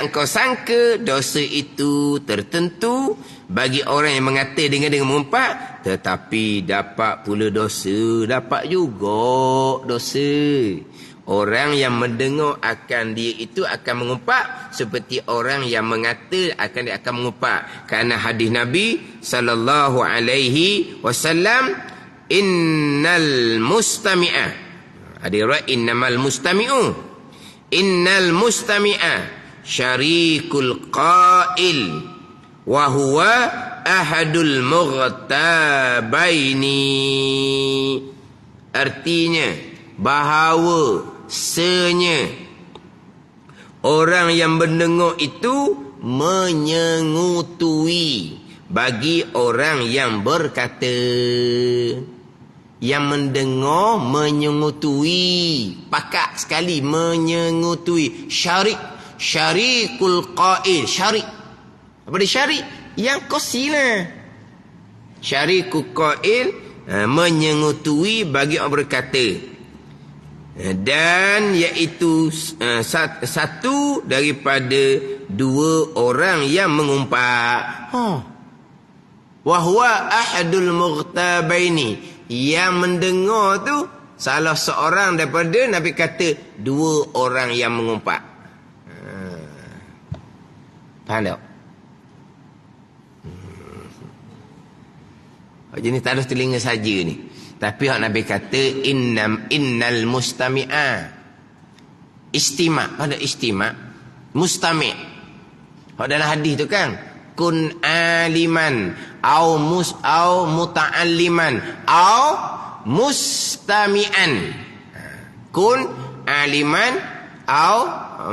engkau sangka dosa itu tertentu bagi orang yang mengata dengan mengumpat, tetapi dapat pula dosa, dapat juga dosa orang yang mendengar akan dia itu akan mengumpat seperti orang yang mengata akan dia akan mengumpat. Kerana hadis Nabi sallallahu alaihi wasallam, innal mustami'a, ada riwayat innamal mustami'u, innal mustami'a syarikul qail wa huwa ahadul mughtabaini. Artinya bahawa orang yang mendengar itu menyengutui bagi orang yang berkata. Yang mendengar menyengutui, pakat sekali menyengutui. Syarikul qail. Syarik, apa dia syarik? Yang kosilah. Syarikul qail, menyengutui bagi orang berkata. Dan iaitu satu daripada dua orang yang mengumpat. Wahwa ahadul mughtabaini, yang mendengar tu salah seorang daripada Nabi kata dua orang yang mengumpat. Faham tak? Jenis tak ada telinga saja ni. Tapi hak Nabi kata innal mustami'a. Istima', ada istima', mustami'. Hak dalam hadis tu kan, kun aliman au muta'alliman au mustami'an. Kun aliman au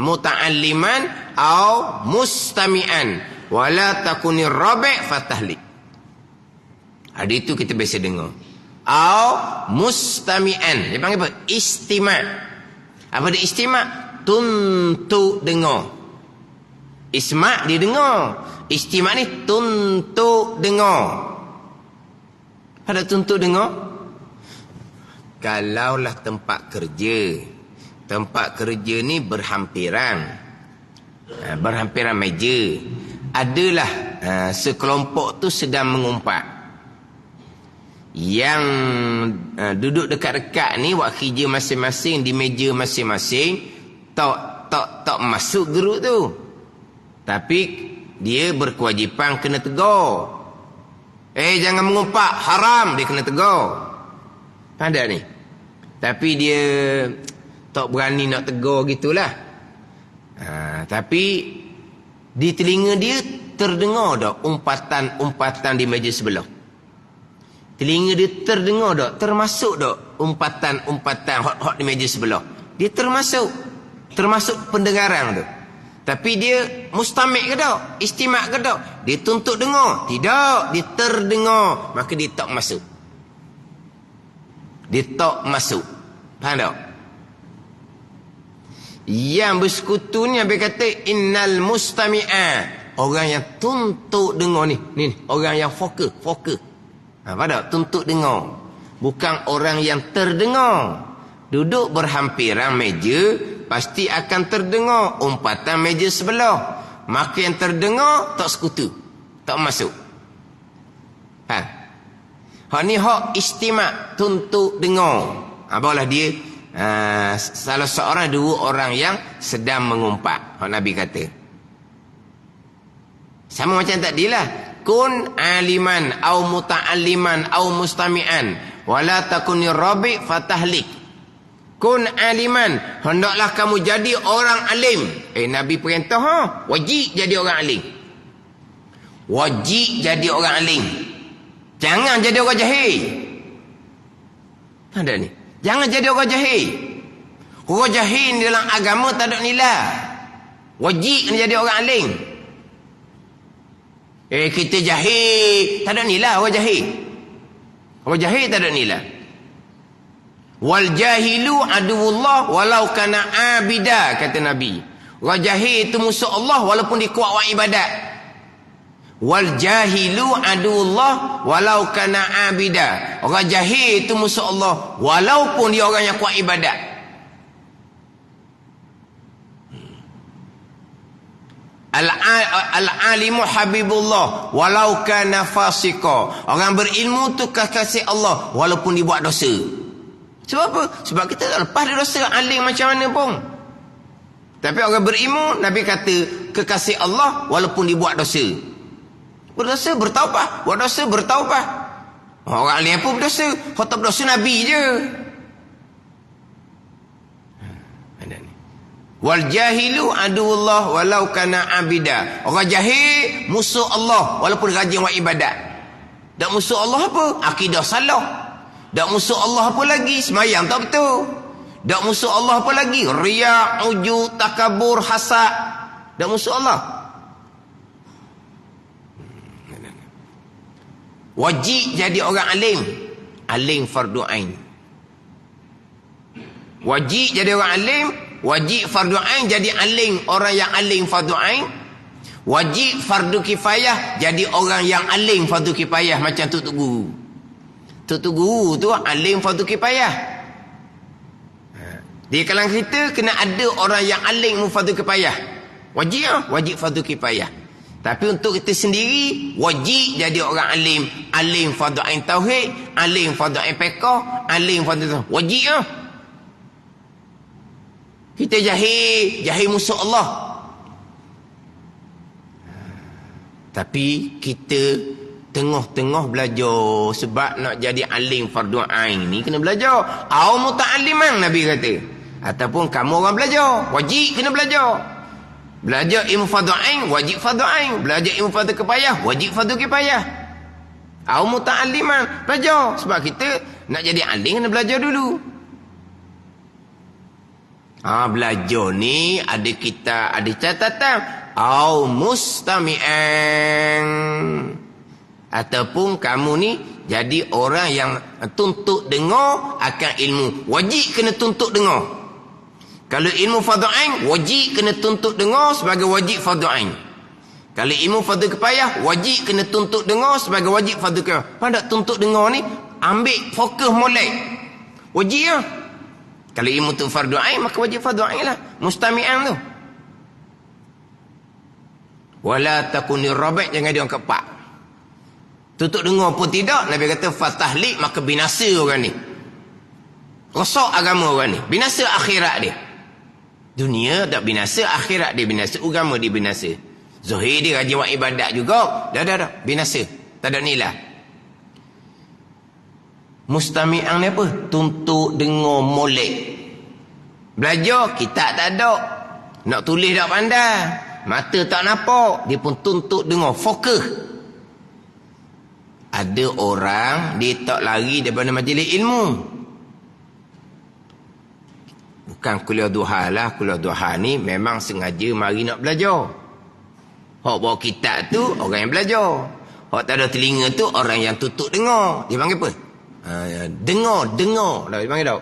muta'alliman au mustami'an wala takunir rabi' fatahli. Hadis itu kita biasa dengar. Au mustami'an, dia panggil apa? Istima'. Apa dia istima'? Tuntuk dengar. Isma' dia dengar. Istima' ni tuntuk dengar. Ada tuntut dengar. Kalaulah tempat kerja. Tempat kerja ni berhampiran. Berhampiran meja. Adalah sekelompok tu sedang mengumpat. Yang duduk dekat-dekat ni buat kerja masing-masing di meja masing-masing, tak masuk geruk tu. Tapi dia berkewajipan kena tegur. Jangan mengumpat, haram, dia kena tegur. Ada ni. Tapi dia tak berani nak tegur gitulah. Tapi di telinga dia terdengar tak umpatan-umpatan di meja sebelah. Telinga dia terdengar tak, termasuk tak umpatan-umpatan hot-hot di meja sebelah. Dia termasuk pendengaran tu. Tapi dia mustamik ke tak? Istimak ke tak? Dia tuntut dengar? Tidak, dia terdengar. Maka dia tak masuk. Dia tak masuk. Faham tak? Yang bersekutu ni Nabi kata innal mustami'a, orang yang tuntut dengar ni orang yang fokus. Faham tak? Tuntut dengar. Bukan orang yang terdengar. Duduk berhampiran meja, pasti akan terdengar umpatan meja sebelah. Maka yang terdengar tak sekutu, tak masuk. Hak ni hak istimak, tuntut dengar. Apalah dia salah seorang dua orang yang sedang mengumpat. Hak Nabi kata. Sama macam tadilah. Kun aliman au muta'alliman au mustami'an wala takunir rabi fatahlik. Kun aliman, hendaklah kamu jadi orang alim. Nabi perintah, wajib jadi orang alim. Wajib jadi orang alim. Jangan jadi orang jahil. Ada ni. Jangan jadi orang jahil. Orang jahil dalam agama tak ada nilai. Wajib kena jadi orang alim. Kita jahil, tak ada nilai orang jahil. Orang jahil tak ada nilai. Wal jahilu aduwullah walau kana abida, kata Nabi. Orang jahil itu musuh Allah walaupun dia kuat buat ibadat. Wal jahilu aduwullah walau kana abida. Orang jahil itu musuh Allah walaupun dia orang yang kuat ibadat. Al-alimu habibullah walau kana fasiqa. Orang berilmu tu kekasih Allah walaupun dia buat dosa. Sebab apa? Sebab kita tak lepas dia dosa alim macam mana pun. Tapi orang berilmu, Nabi kata kekasih Allah walaupun dia buat dosa. Berdosa bertaubah, buat dosa bertaubah. Orang alim pun berdosa, kau tak berdosa Nabi je. Wal jahilu aduwullah walau kana abida. Orang jahil musuh Allah walaupun rajin buat ibadat. Dan musuh Allah apa? Akidah salah. Dan musuh Allah apa lagi? Semayang tak betul. Dan musuh Allah apa lagi? Riya, ujub, takabur, hasad. Dan musuh Allah. Wajib jadi orang alim. Alim fardu ain. Wajib jadi orang alim. Wajib fardu ain jadi alim. Orang yang alim fardu ain. Wajib fardu kifayah jadi orang yang alim fardu kifayah. Macam tutup guru. Tutup guru tu alim fardu kifayah. Di kalangan kita kena ada orang yang alim fardu kifayah. Wajib fardu kifayah. Tapi untuk kita sendiri wajib jadi orang alim. Alim fardu ain tauhid, alim fardu ain fiqh, alim fardu wajib. Kita jahil musuh Allah. Tapi kita tengah-tengah belajar sebab nak jadi alim fardu ain ni kena belajar. Au muta'alliman Nabi kata. Ataupun kamu orang belajar, wajib kena belajar. Belajar ilmu fardu ain, wajib fardu ain. Belajar ilmu fardu kifayah, wajib fardu kifayah. Au muta'alliman, belajar. Sebab kita nak jadi alim kena belajar dulu. Belajar ni ada catatan. Au mustami'an. Ataupun kamu ni jadi orang yang tuntut dengar akan ilmu. Wajib kena tuntut dengar. Kalau ilmu fardu ain, wajib kena tuntut dengar sebagai wajib fardu ain. Kalau ilmu fardu kifayah, wajib kena tuntut dengar sebagai wajib fardu kifayah. Pada tuntut dengar ni, ambil fokus molek. Wajib lah. Kalau ilmu tu fardu ain, maka wajib fardu ain lah. Mustami'an tu. Wala takunir rabi', jangan dia orang kepak. Tutup dengar pun tidak. Nabi kata fatahlik, maka binasa orang ni. Rosak agama orang ni. Binasa akhirat dia. Dunia tak binasa, akhirat dia binasa, agama dia binasa. Zahir dia rajin buat ibadat juga. Dah. Binasa. Tak ada nilai. Mustami'an ni apa? Tuntut dengar molek. Belajar, kitab tak ada. Nak tulis tak pandai. Mata tak nampak. Dia pun tuntut dengar. Fokus. Ada orang, dia tak lari daripada majlis ilmu. Bukan kuliah duha lah. Kuliah duha ni memang sengaja mari nak belajar. Hak bawa kitab tu, orang yang belajar. Hak tak ada telinga tu, orang yang tutup dengar. Dia panggil apa? Dengar. Dia panggil tak?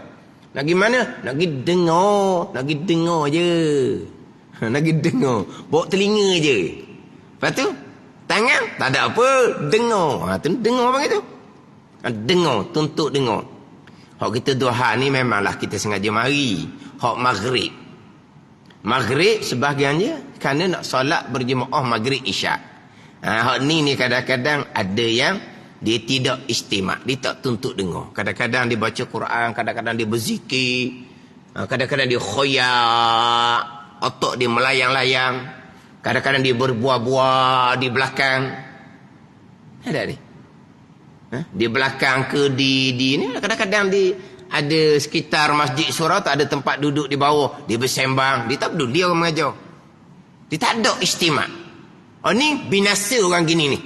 Nak pergi mana? Nak pergi dengar. Nak pergi dengar je. Nak pergi dengar. Bawa telinga je. Lepas tu, tangan, tak ada apa. Dengar. Tu dengar panggil tu. Dengar, tuntut dengar. Hak kita duha ni memanglah kita sengaja mari. Hak maghrib. Maghrib sebahagiannya kerana nak solat berjemaah maghrib isyak. Hak ni kadang-kadang ada yang dia tidak istimak, dia tak tuntut dengar. Kadang-kadang dia baca Quran, kadang-kadang dia berzikir, kadang-kadang dia khoyak, otak dia melayang-layang, kadang-kadang dia berbuah-buah di belakang. Ada ni. Di belakang ke di ni kadang-kadang di ada sekitar masjid surau tak ada tempat duduk di bawah, dia bersembang, dia tak peduli, dia orang mengajar. Dia tak ada istimak. Oh ni binasa orang gini ni.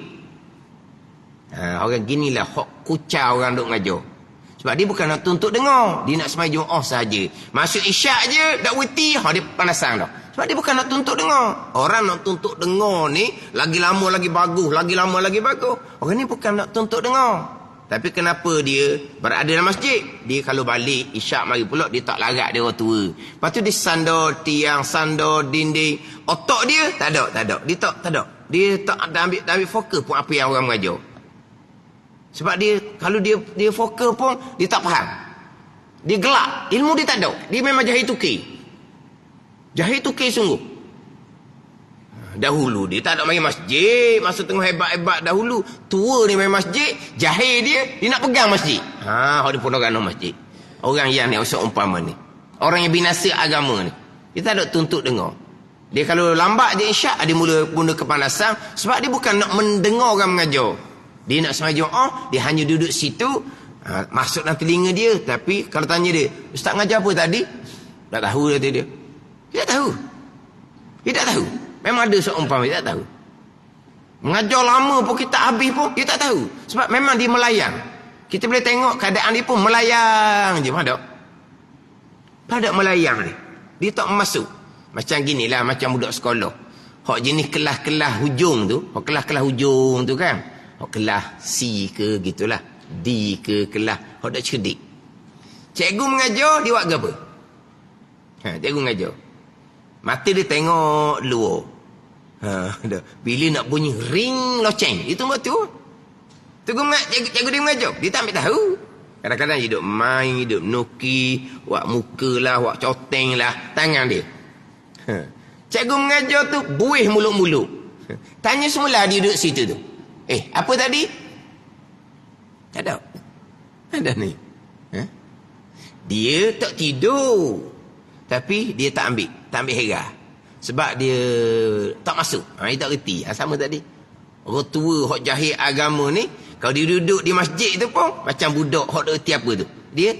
Orang gini lah hak kucau orang duk mengajar. Sebab dia bukan nak tuntut dengar, dia nak semai Jumaat saja. Masuk isyak je dak witi, dia panasan dah. Sebab dia bukan nak tuntut dengar. Orang nak tuntut dengar ni lagi lama lagi bagus, lagi lama lagi bagus. Orang ni bukan nak tuntut dengar. Tapi kenapa dia berada dalam masjid? Dia kalau balik isyak mari pula, dia tak larat dia orang tua. Lepas tu dia sandar tiang, sandar dinding. Otak dia tak ada. Dia tak ada. Dia tak ada ambil fokus pun apa yang orang mengajar. Sebab dia kalau dia fokus pun dia tak faham. Dia gelap, ilmu dia tak ada. Dia memang jahil tukir. Jahil tukir sungguh. Dahulu dia tak ada mari masjid, masa tengah hebat-hebat dahulu. Tua ni main masjid, jahil dia nak pegang masjid. Dia pun orang nak masjid. Orang yang ni seumpama ni. Orang yang binasa agama ni. Dia tak ada tuntut dengar. Dia kalau lambat je isyak, dia mula kepanasan sebab dia bukan nak mendengar orang mengajar. Dia nak semai Jumaat, dia hanya duduk situ, masuk dalam telinga dia. Tapi kalau tanya dia, ustaz ngajar apa tadi? Tak tahu kata dia. Dia tak tahu. Dia tak tahu. Memang ada seumpama dia tak tahu. Mengajar lama pun kita habis pun dia tak tahu. Sebab memang dia melayang. Kita boleh tengok keadaan dia pun melayang je. Padak melayang ni. Dia tak masuk. Macam ginilah, macam budak sekolah. Hak jenis kelas-kelas hujung tu. Hak kelas-kelas hujung tu kan. Hak kelas C ke gitulah. D ke kelas. Hak tak cerdik. Cikgu mengajar, dia buat apa? Cikgu mengajar. Mata dia tengok luar. Bila nak bunyi ring loceng, itu waktu cikgu dia mengajar, dia tak ambil tahu. Kadang-kadang dia duduk main, duduk nuki, buat muka lah, buat coteng lah tangan dia. Cikgu mengajar tu buih mulut-mulut. Tanya semula dia duduk situ tu, apa tadi? Tak ada ni. Dia tak tidur, tapi dia tak ambil herah. Sebab dia tak masuk. Dia tak reti. Sama tadi. Orang tua, hak jahil agama ni, kalau dia duduk di masjid tu pun, macam budak, hak tak reti apa tu. Dia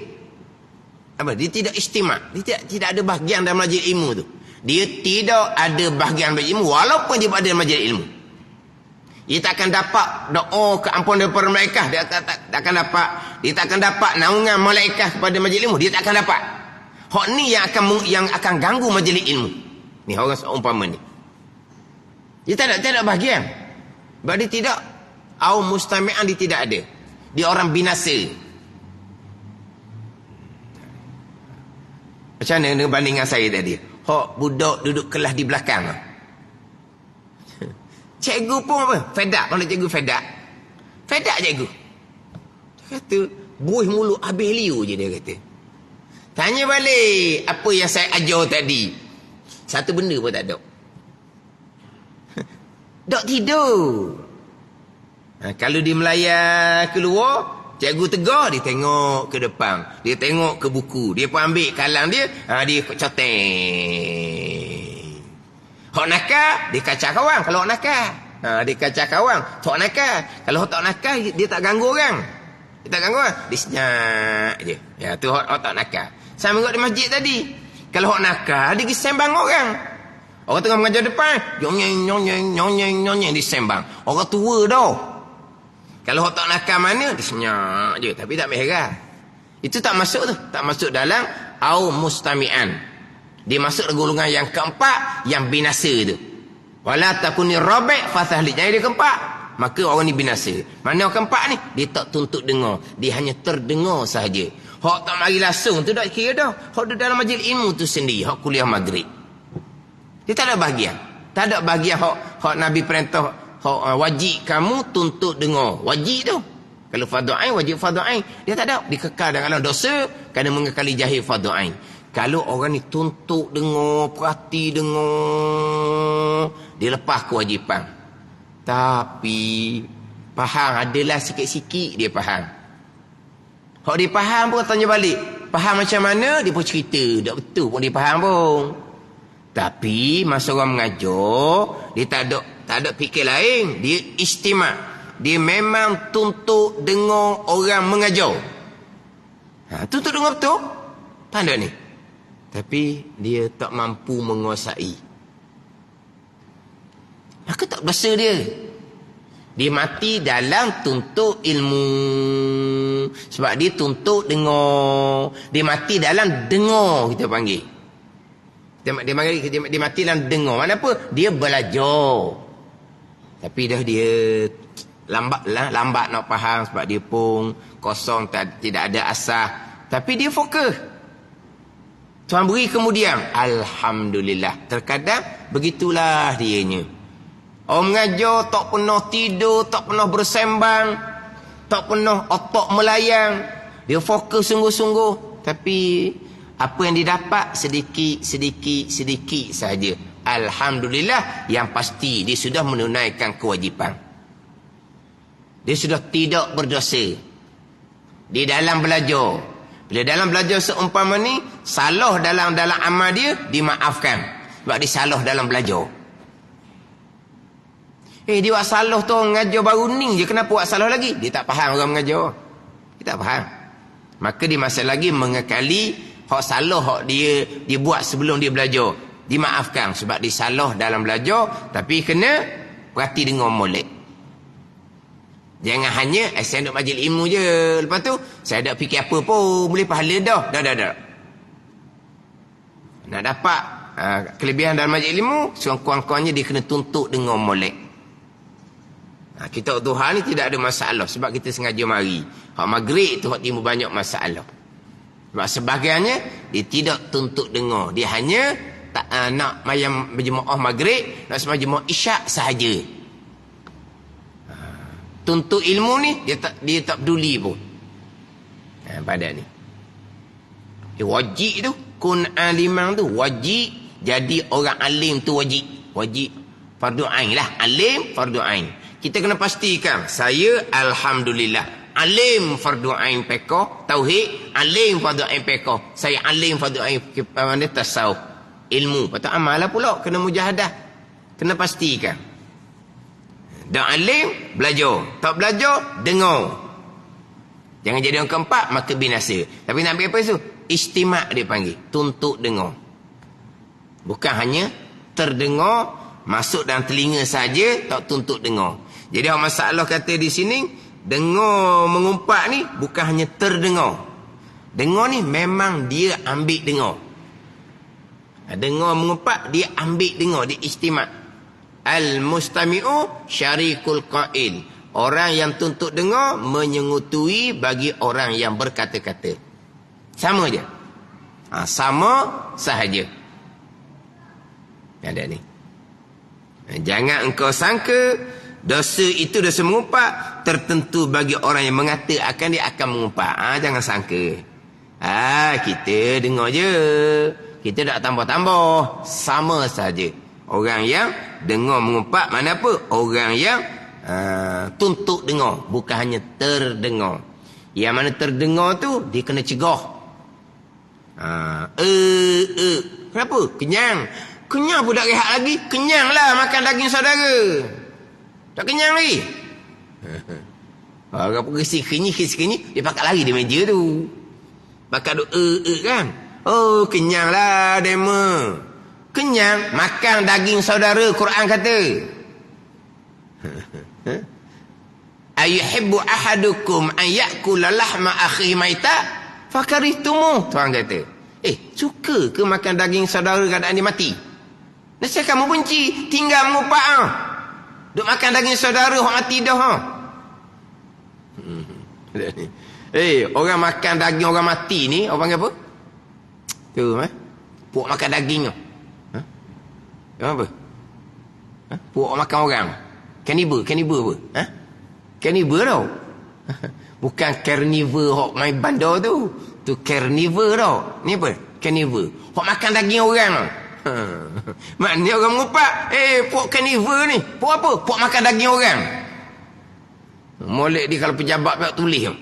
tidak istimak. Dia tidak ada bahagian dalam majlis ilmu tu. Dia tidak ada bahagian dalam ilmu, walaupun dia berada dalam majlis ilmu. Dia tak akan dapat doa keampunan daripada mereka. Dia tak akan dapat naungan malaikat kepada majlis ilmu. Dia tak akan dapat. Hak ni yang akan ganggu majlis ilmu. Ni orang seumpama ni. Dia tak ada bahagian. Sebab dia tidak, au mustami'an dia tidak ada. Dia orang binasa. Macam mana dengan bandingan saya tadi? Hak budak duduk kelas di belakang. Cikgu pun apa? Fed up. Kalau cikgu fed up. Fed up cikgu. Dia kata, buih mulut habis liu je dia kata. Tanya balik, apa yang saya ajar tadi? Satu benda pun tak ada. Dok tidur. Kalau dia melayar keluar, cikgu tegur, dia tengok ke depan. Dia tengok ke buku. Dia pun ambil kalang dia, dia coteng. Hak nakal, dia kacau kawan. Kalau hak nakal, dia kacau kawan. Hak nakal. Kalau hak tak nakal, dia tak ganggu orang. Dia tak ganggu orang. Dia senyap je. Ya, tu hak tak nakal. Sama juga di masjid tadi. Kalau hak nakal, dia sembang orang. Orang tengah mengajar depan, nyonyeng, dia sembang. Orang tua dah. Kalau hak tak nakal mana, dia senyap je. Tapi tak merah. Itu tak masuk tu. Tak masuk dalam au mustami'an. Dia masuk golongan yang keempat, yang binasa tu. Wala takuni rabi' fathahlik. Jadi dia keempat, maka orang ni binasa. Mana orang keempat ni? Dia tak tuntut dengar. Dia hanya terdengar sahaja. Hak tak mari langsung tu tak kira dah. Hak dia dalam majlis ilmu tu sendiri. Hak kuliah maghrib. Dia tak ada bahagian. Tak ada bahagian hak Nabi perintah. Hak wajib kamu tuntut dengar. Wajib tu. Kalau fardu ain, wajib fardu ain. Dia tak ada. Dia kekal dalam dosa kerana mengekali jahil fardu ain. Kalau orang ni tuntut dengar, perhati dengar, dia lepas kewajipan. Tapi faham adalah sikit-sikit dia faham. Hak dia faham pun tanya balik. Faham macam mana? Dia pun cerita. Tak betul pun dia faham pun. Tapi masa orang mengajar, dia tak ada fikir lain. Dia istimak. Dia memang tuntut dengar orang mengajar. Tuntut dengar betul. Pandai ni. Tapi dia tak mampu menguasai. Maka tak berasa dia. Dia mati dalam tuntut ilmu. Sebab dia tuntut dengar. Dia mati dalam dengar, kita panggil. Dia mati dalam dengar. Mana apa? Dia belajar. Tapi dah dia lambat nak faham. Sebab dia pun kosong, tidak ada asas. Tapi dia fokus. Tuhan beri kemudian. Alhamdulillah. Terkadang begitulah dianya. Orang mengajar tak pernah tidur, tak pernah bersembang, tak pernah otak melayang. Dia fokus sungguh-sungguh. Tapi apa yang didapat sedikit sahaja. Alhamdulillah, yang pasti dia sudah menunaikan kewajipan. Dia sudah tidak berdosa. Dia dalam belajar. Bila dalam belajar seumpama ni, salah dalam amal dia dimaafkan. Sebab dia salah dalam belajar. Dia buat salah tu orang mengajar baru ni je. Kenapa buat salah lagi? Dia tak faham orang mengajar. Dia tak faham. Maka dia masih lagi mengekali hak salah hak dia buat sebelum dia belajar. Dimaafkan sebab dia salah dalam belajar. Tapi kena perhati dengan molek. Jangan hanya saya duduk majlis ilmu je. Lepas tu saya tak fikir apa pun. Boleh pahala dah. Dah. Nak dapat kelebihan dalam majlis ilmu, sekurang-kurangnya dia kena tuntut dengan molek. Kita Tuhan ni tidak ada masalah sebab kita sengaja mari. Hak maghrib tu hak timbul banyak masalah. Sebab sebahagiannya dia tidak tuntut dengar. Dia hanya tak nak mayam berjemaah maghrib, nak sembahyang jemaah isyak sahaja. Tuntut ilmu ni dia tak peduli pun. Pada ni. Dia wajib tu, kun alimang tu wajib, jadi orang alim tu wajib. Wajib fardu ain lah. Alim fardu ain. Kita kena pastikan saya alhamdulillah alim fardu ain fiqh tauhid, alim fardu ain fiqh, saya alim fardu ain mana tasawuf, ilmu patut amal lah pula, kena mujahadah, kena pastikan. Dak alim belajar, tak belajar dengar. Jangan jadi orang keempat maka binasa. Tapi nak ambil apa tu? Istimak dia panggil, tuntut dengar. Bukan hanya terdengar, masuk dalam telinga saja, tak tuntut dengar. Jadi masalah kata di sini, dengar mengumpat ni bukan hanya terdengar. Dengar ni memang dia ambil dengar. Dengar mengumpat, dia ambil dengar, dia istimak. Al-mustami'u syarikul qail. Orang yang tuntut dengar menyengutui bagi orang yang berkata-kata. Sama je. Sama sahaja. Ada ni. Jangan engkau sangka dosa itu dosa mengumpat tertentu bagi orang yang mengatakan dia akan mengumpat. Jangan sangka. Kita dengar je. Kita tak tambah-tambah. Sama saja. Orang yang dengar mengumpat mana apa? Orang yang tuntut dengar. Bukan hanya terdengar. Yang mana terdengar tu dia kena cegah. Kenapa? Kenyang. Kenyang pun tak rehat lagi. Kenyanglah makan daging saudara. Tak kenyang lagi. Orang pun kisi-kini, dia pakat lari di meja tu. Pakat tu kan. Oh, kenyanglah dema. Kenyang makan daging saudara, Quran kata. Ayuhibbu ahadukum an ya'kula lahma akhihi maita fakarihtumu. Tuan kata, suka ke makan daging saudara keadaan dia mati? Nasi kamu benci, tinggal mengumpat duk makan daging saudara orang mati dah orang makan daging orang mati ni orang panggil apa? Tu puak makan daging tu. Apa? Puak makan orang. Cannibal apa? Cannibal tau. Bukan carnivore hok main bandar tu. Tu carnivore tau. Ni apa? Cannibal. Hok makan daging orang tau. Maknanya orang mengumpat, puak carnivore ni. Puak apa? Puak makan daging orang. Molek dia kalau pejabat pihak tulis tu.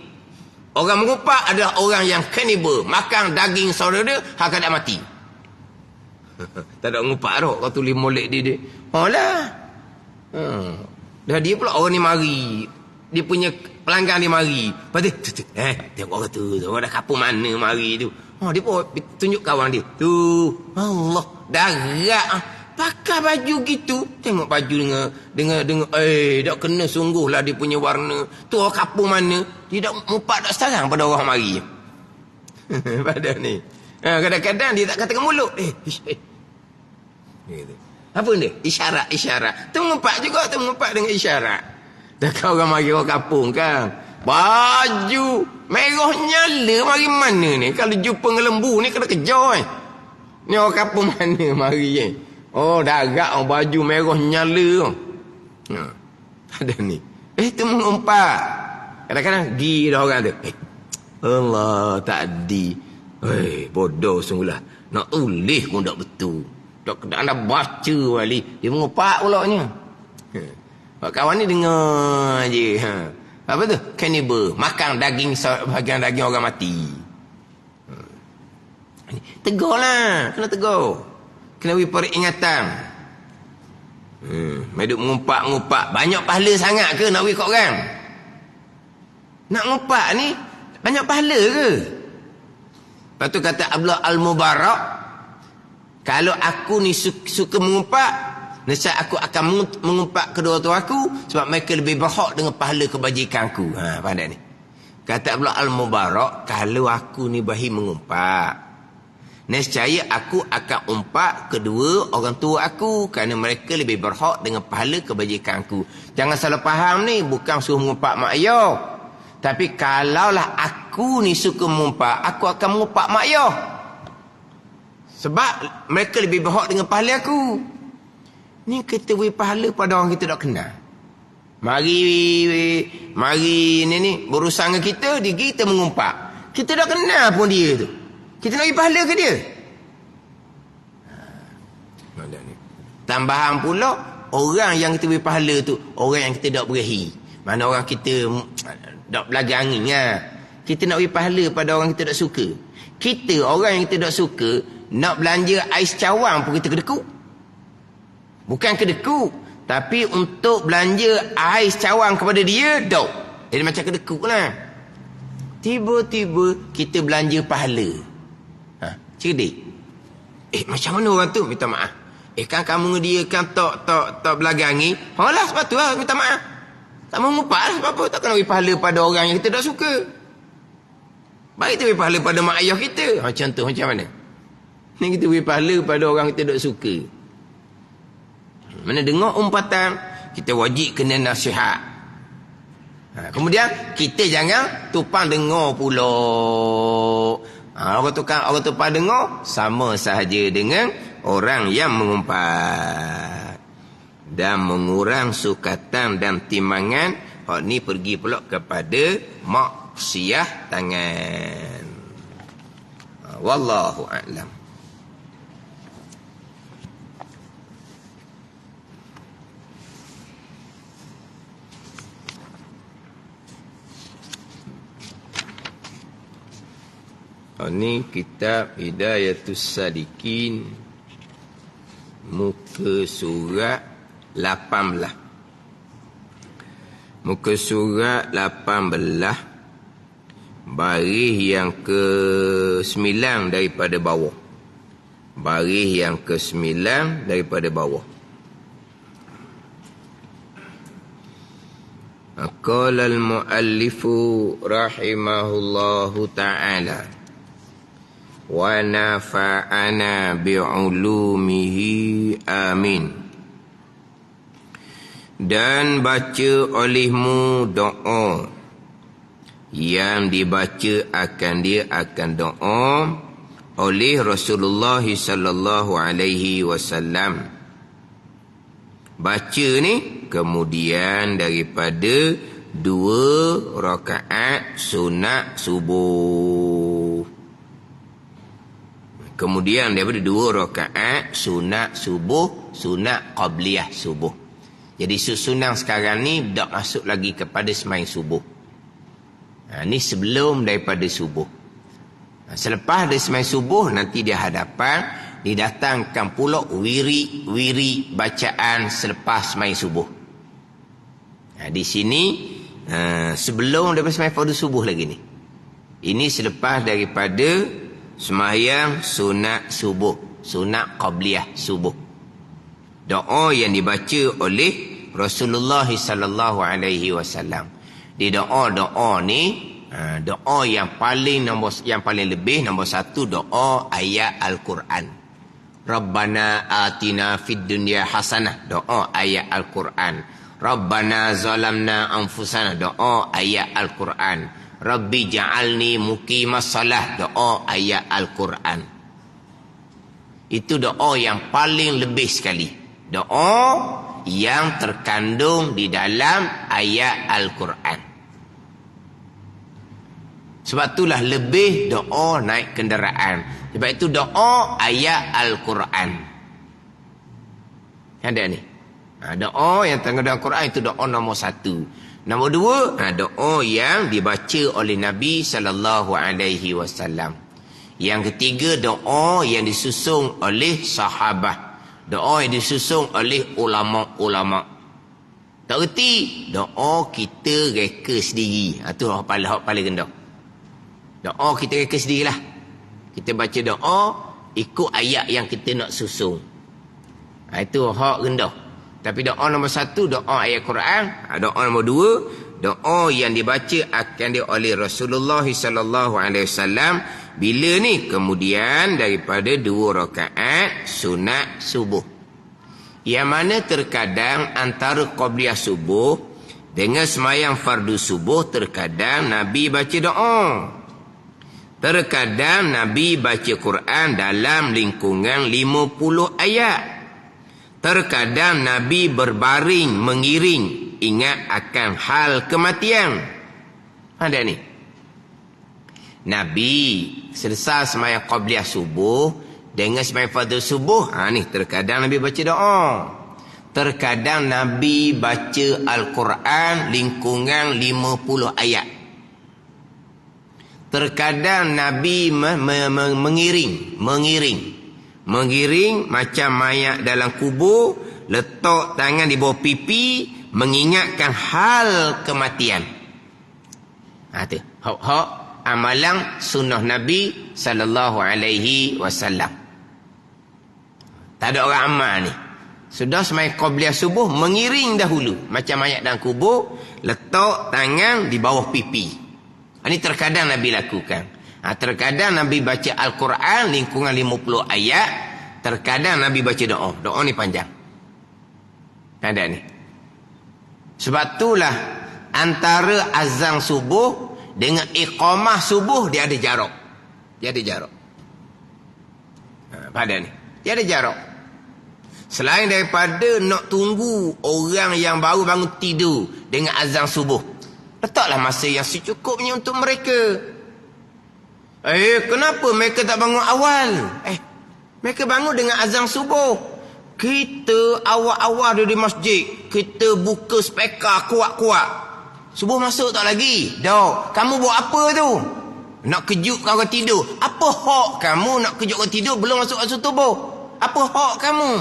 Orang mengumpat adalah orang yang cannibal, makan daging saudara dia hak tak mati. Tak ada mengumpat dah. Kau tulis molek dia. Lah. Dah dia pula orang ni mari. Dia punya pelanggan dia mari. Lepas tu, tengok orang tu. Orang dah kapur mana mari tu. Dia pun tunjuk kawan dia. Tu. Allah. Darat. Pakai baju gitu. Tengok baju dengan tak kena sungguh lah dia punya warna. Tu orang kapur mana. Dia tak mumpat tak setarang pada orang mari. Pada ni. Kadang-kadang dia tak kata ke mulut. Apa ni? Isyarat. Tu mengumpat juga. Tu mengumpat dengan isyarat. Dah kau orang mari orang kapung kan. Baju merah nyala mari mana ni? Kalau jumpa dengan lembu ni kena kejar Ni orang kapung mana mari darat baju merah nyala. Ada ni. Tu mengumpat. Kadang-kadang pergi dah orang tu. Allah tadi. Bodoh sungguhlah. Nak tulis pun tak betul. Tak kena baca wali. Dia mengumpat pula nya. Kawan ni dengar je. Apa tu? Cannibal. Makan bahagian daging orang mati. Tegur lah. Kena tegur. Kena beri peringatan. Meduk mengumpat. Banyak pahala sangat ke nak beri kat orang? Nak ngumpat ni banyak pahala ke? Lepas tu kata Abdullah Al-Mubarak, kalau aku ni suka mengumpat, nescaya aku akan mengumpat kedua tu aku sebab mereka lebih berhak dengan pahala kebajikanku. Pandai ni. Kata Abdullah Al-Mubarak, kalau aku ni bahi mengumpat, nescaya aku akan umpat kedua orang tua aku kerana mereka lebih berhak dengan pahala kebajikanku. Jangan salah faham ni, bukan suruh mengumpat mak ayah. Tapi kalaulah aku ni suka mengumpat, aku akan mengumpat mak ayah. Sebab mereka lebih berhak dengan pahala aku. Ni kita beri pahala pada orang kita tak kenal. Mari ni berurusan dengan kita mengumpat. Kita tak kenal pun dia tu. Kita nak beri pahala ke dia? Tambahan pula, orang yang kita beri pahala tu, orang yang kita tak berahi. Mana orang kita tak belaga angin lah. Kita nak beri pahala pada orang kita tak suka. Kita, orang yang kita tak suka, nak belanja ais cawang pun kita kedekut. Bukan kedekut, tapi untuk belanja ais cawang kepada dia, tak. Jadi macam kedekut lah. Tiba-tiba kita belanja pahala. Cerdik. Macam mana orang tu minta maaf? Kan kamu dengan dia kan tak belagangi. Lah sebab tu lah minta maaf. Tak mau ngumpat lah sebab apa? Tak kena beri pahala pada orang yang kita tak suka. Baik kita beri pahala pada mak ayah kita. Contoh macam mana? Ni kita beri pahala pada orang kita tak suka. Mana dengar umpatan, kita wajib kena nasihat. Kemudian kita jangan tupang dengar pula. Orang tupang dengar sama sahaja dengan orang yang mengumpat. dan mengurang sukatan dan timbangan. Hak ni pergi pula kepada maksiyah tangan. Wallahu a'lam. Ini kitab Hidayatus Sadikin, muka surat 18. Muka surat 18, baris yang ke-9 daripada bawah. Baris yang ke-9 daripada bawah. Qala al-muallifu rahimahullahu ta'ala wa nafa'ana bi'ulumihi amin. Dan baca olehmu doa yang dibaca akan dia akan doa oleh Rasulullah sallallahu alaihi wasallam. Baca ni kemudian daripada 2 rakaat sunat subuh. Kemudian daripada 2 rakaat sunat subuh, sunat qabliyah subuh. Jadi susunan sekarang ni tak masuk lagi kepada sembahyang subuh. Ni sebelum daripada subuh. Selepas dari sembahyang subuh, nanti di hadapan didatangkan pula wiri bacaan selepas sembahyang subuh. Di sini sebelum daripada sembahyang fardu subuh lagi ni. Ini selepas daripada sembahyang sunat subuh, sunat qabliyah subuh. Doa yang dibaca oleh Rasulullah sallallahu alaihi wasallam. Di doa-doa ni, doa yang paling lebih nombor 1 doa ayat Al-Quran. Rabbana atina fid dunya hasanah, doa ayat Al-Quran. Rabbana zalamna anfusana, doa ayat Al-Quran. Rabbi ja'alni muqimas salah, doa ayat Al-Quran. Itu doa yang paling lebih sekali. Doa yang terkandung di dalam ayat Al-Quran. Sebab itulah lebih doa naik kenderaan. Sebab itu doa ayat Al-Quran. Ada ni. Doa yang terkandung Al-Quran itu doa nombor 1. Nombor 2, doa yang dibaca oleh Nabi sallallahu alaihi wasallam. Yang ketiga, doa yang disusun oleh sahabat. Doa yang disusun oleh ulama-ulama. Tak erti doa kita reka sendiri. Itu hak paling rendah. Doa kita reka sendirilah. Kita baca doa ikut ayat yang kita nak susun. Itu hak rendah. Tapi doa nombor 1, doa ayat Quran. Doa nombor 2, doa yang dibaca akan dia oleh Rasulullah sallallahu alaihi wasallam. Bila ni? Kemudian daripada 2 rakaat sunat subuh. Yang mana terkadang antara qabliyah subuh dengan sembahyang fardu subuh, terkadang Nabi baca doa. Terkadang Nabi baca Quran dalam lingkungan 50 ayat. Terkadang Nabi berbaring mengiring ingat akan hal kematian. Ada ni. Nabi selesai sembahyang qabliyah subuh dengan sembahyang fardu subuh, ni terkadang Nabi baca doa. Terkadang Nabi baca Al-Quran lingkungan 50 ayat. Terkadang Nabi mengiring macam mayat dalam kubur, letak tangan di bawah pipi, mengingatkan hal kematian. Tu hak amalan sunnah Nabi sallallahu alaihi wasallam. Tak ada orang amal ni. Sudah sembahyang qabliyah subuh, mengiring dahulu macam mayat dalam kubur, letak tangan di bawah pipi. Ini terkadang Nabi lakukan. Terkadang Nabi baca Al-Quran lingkungan 50 ayat. Terkadang Nabi baca doa. Doa ni panjang. Ada ni. Sebab itulah antara azan subuh dengan iqamah subuh dia ada jarak. Dia ada jarak. Pada ni. Dia ada jarak. Selain daripada nak tunggu orang yang baru bangun tidur dengan azan subuh, letaklah masa yang secukupnya untuk mereka. Kenapa mereka tak bangun awal? Mereka bangun dengan azan subuh. Kita awal-awal di masjid, kita buka speaker kuat-kuat. Subuh masuk tak lagi? Dah. Kamu buat apa tu? Nak kejutkan orang tidur. Apa hak kamu nak kejut orang tidur belum masuk waktu subuh? Apa hak kamu?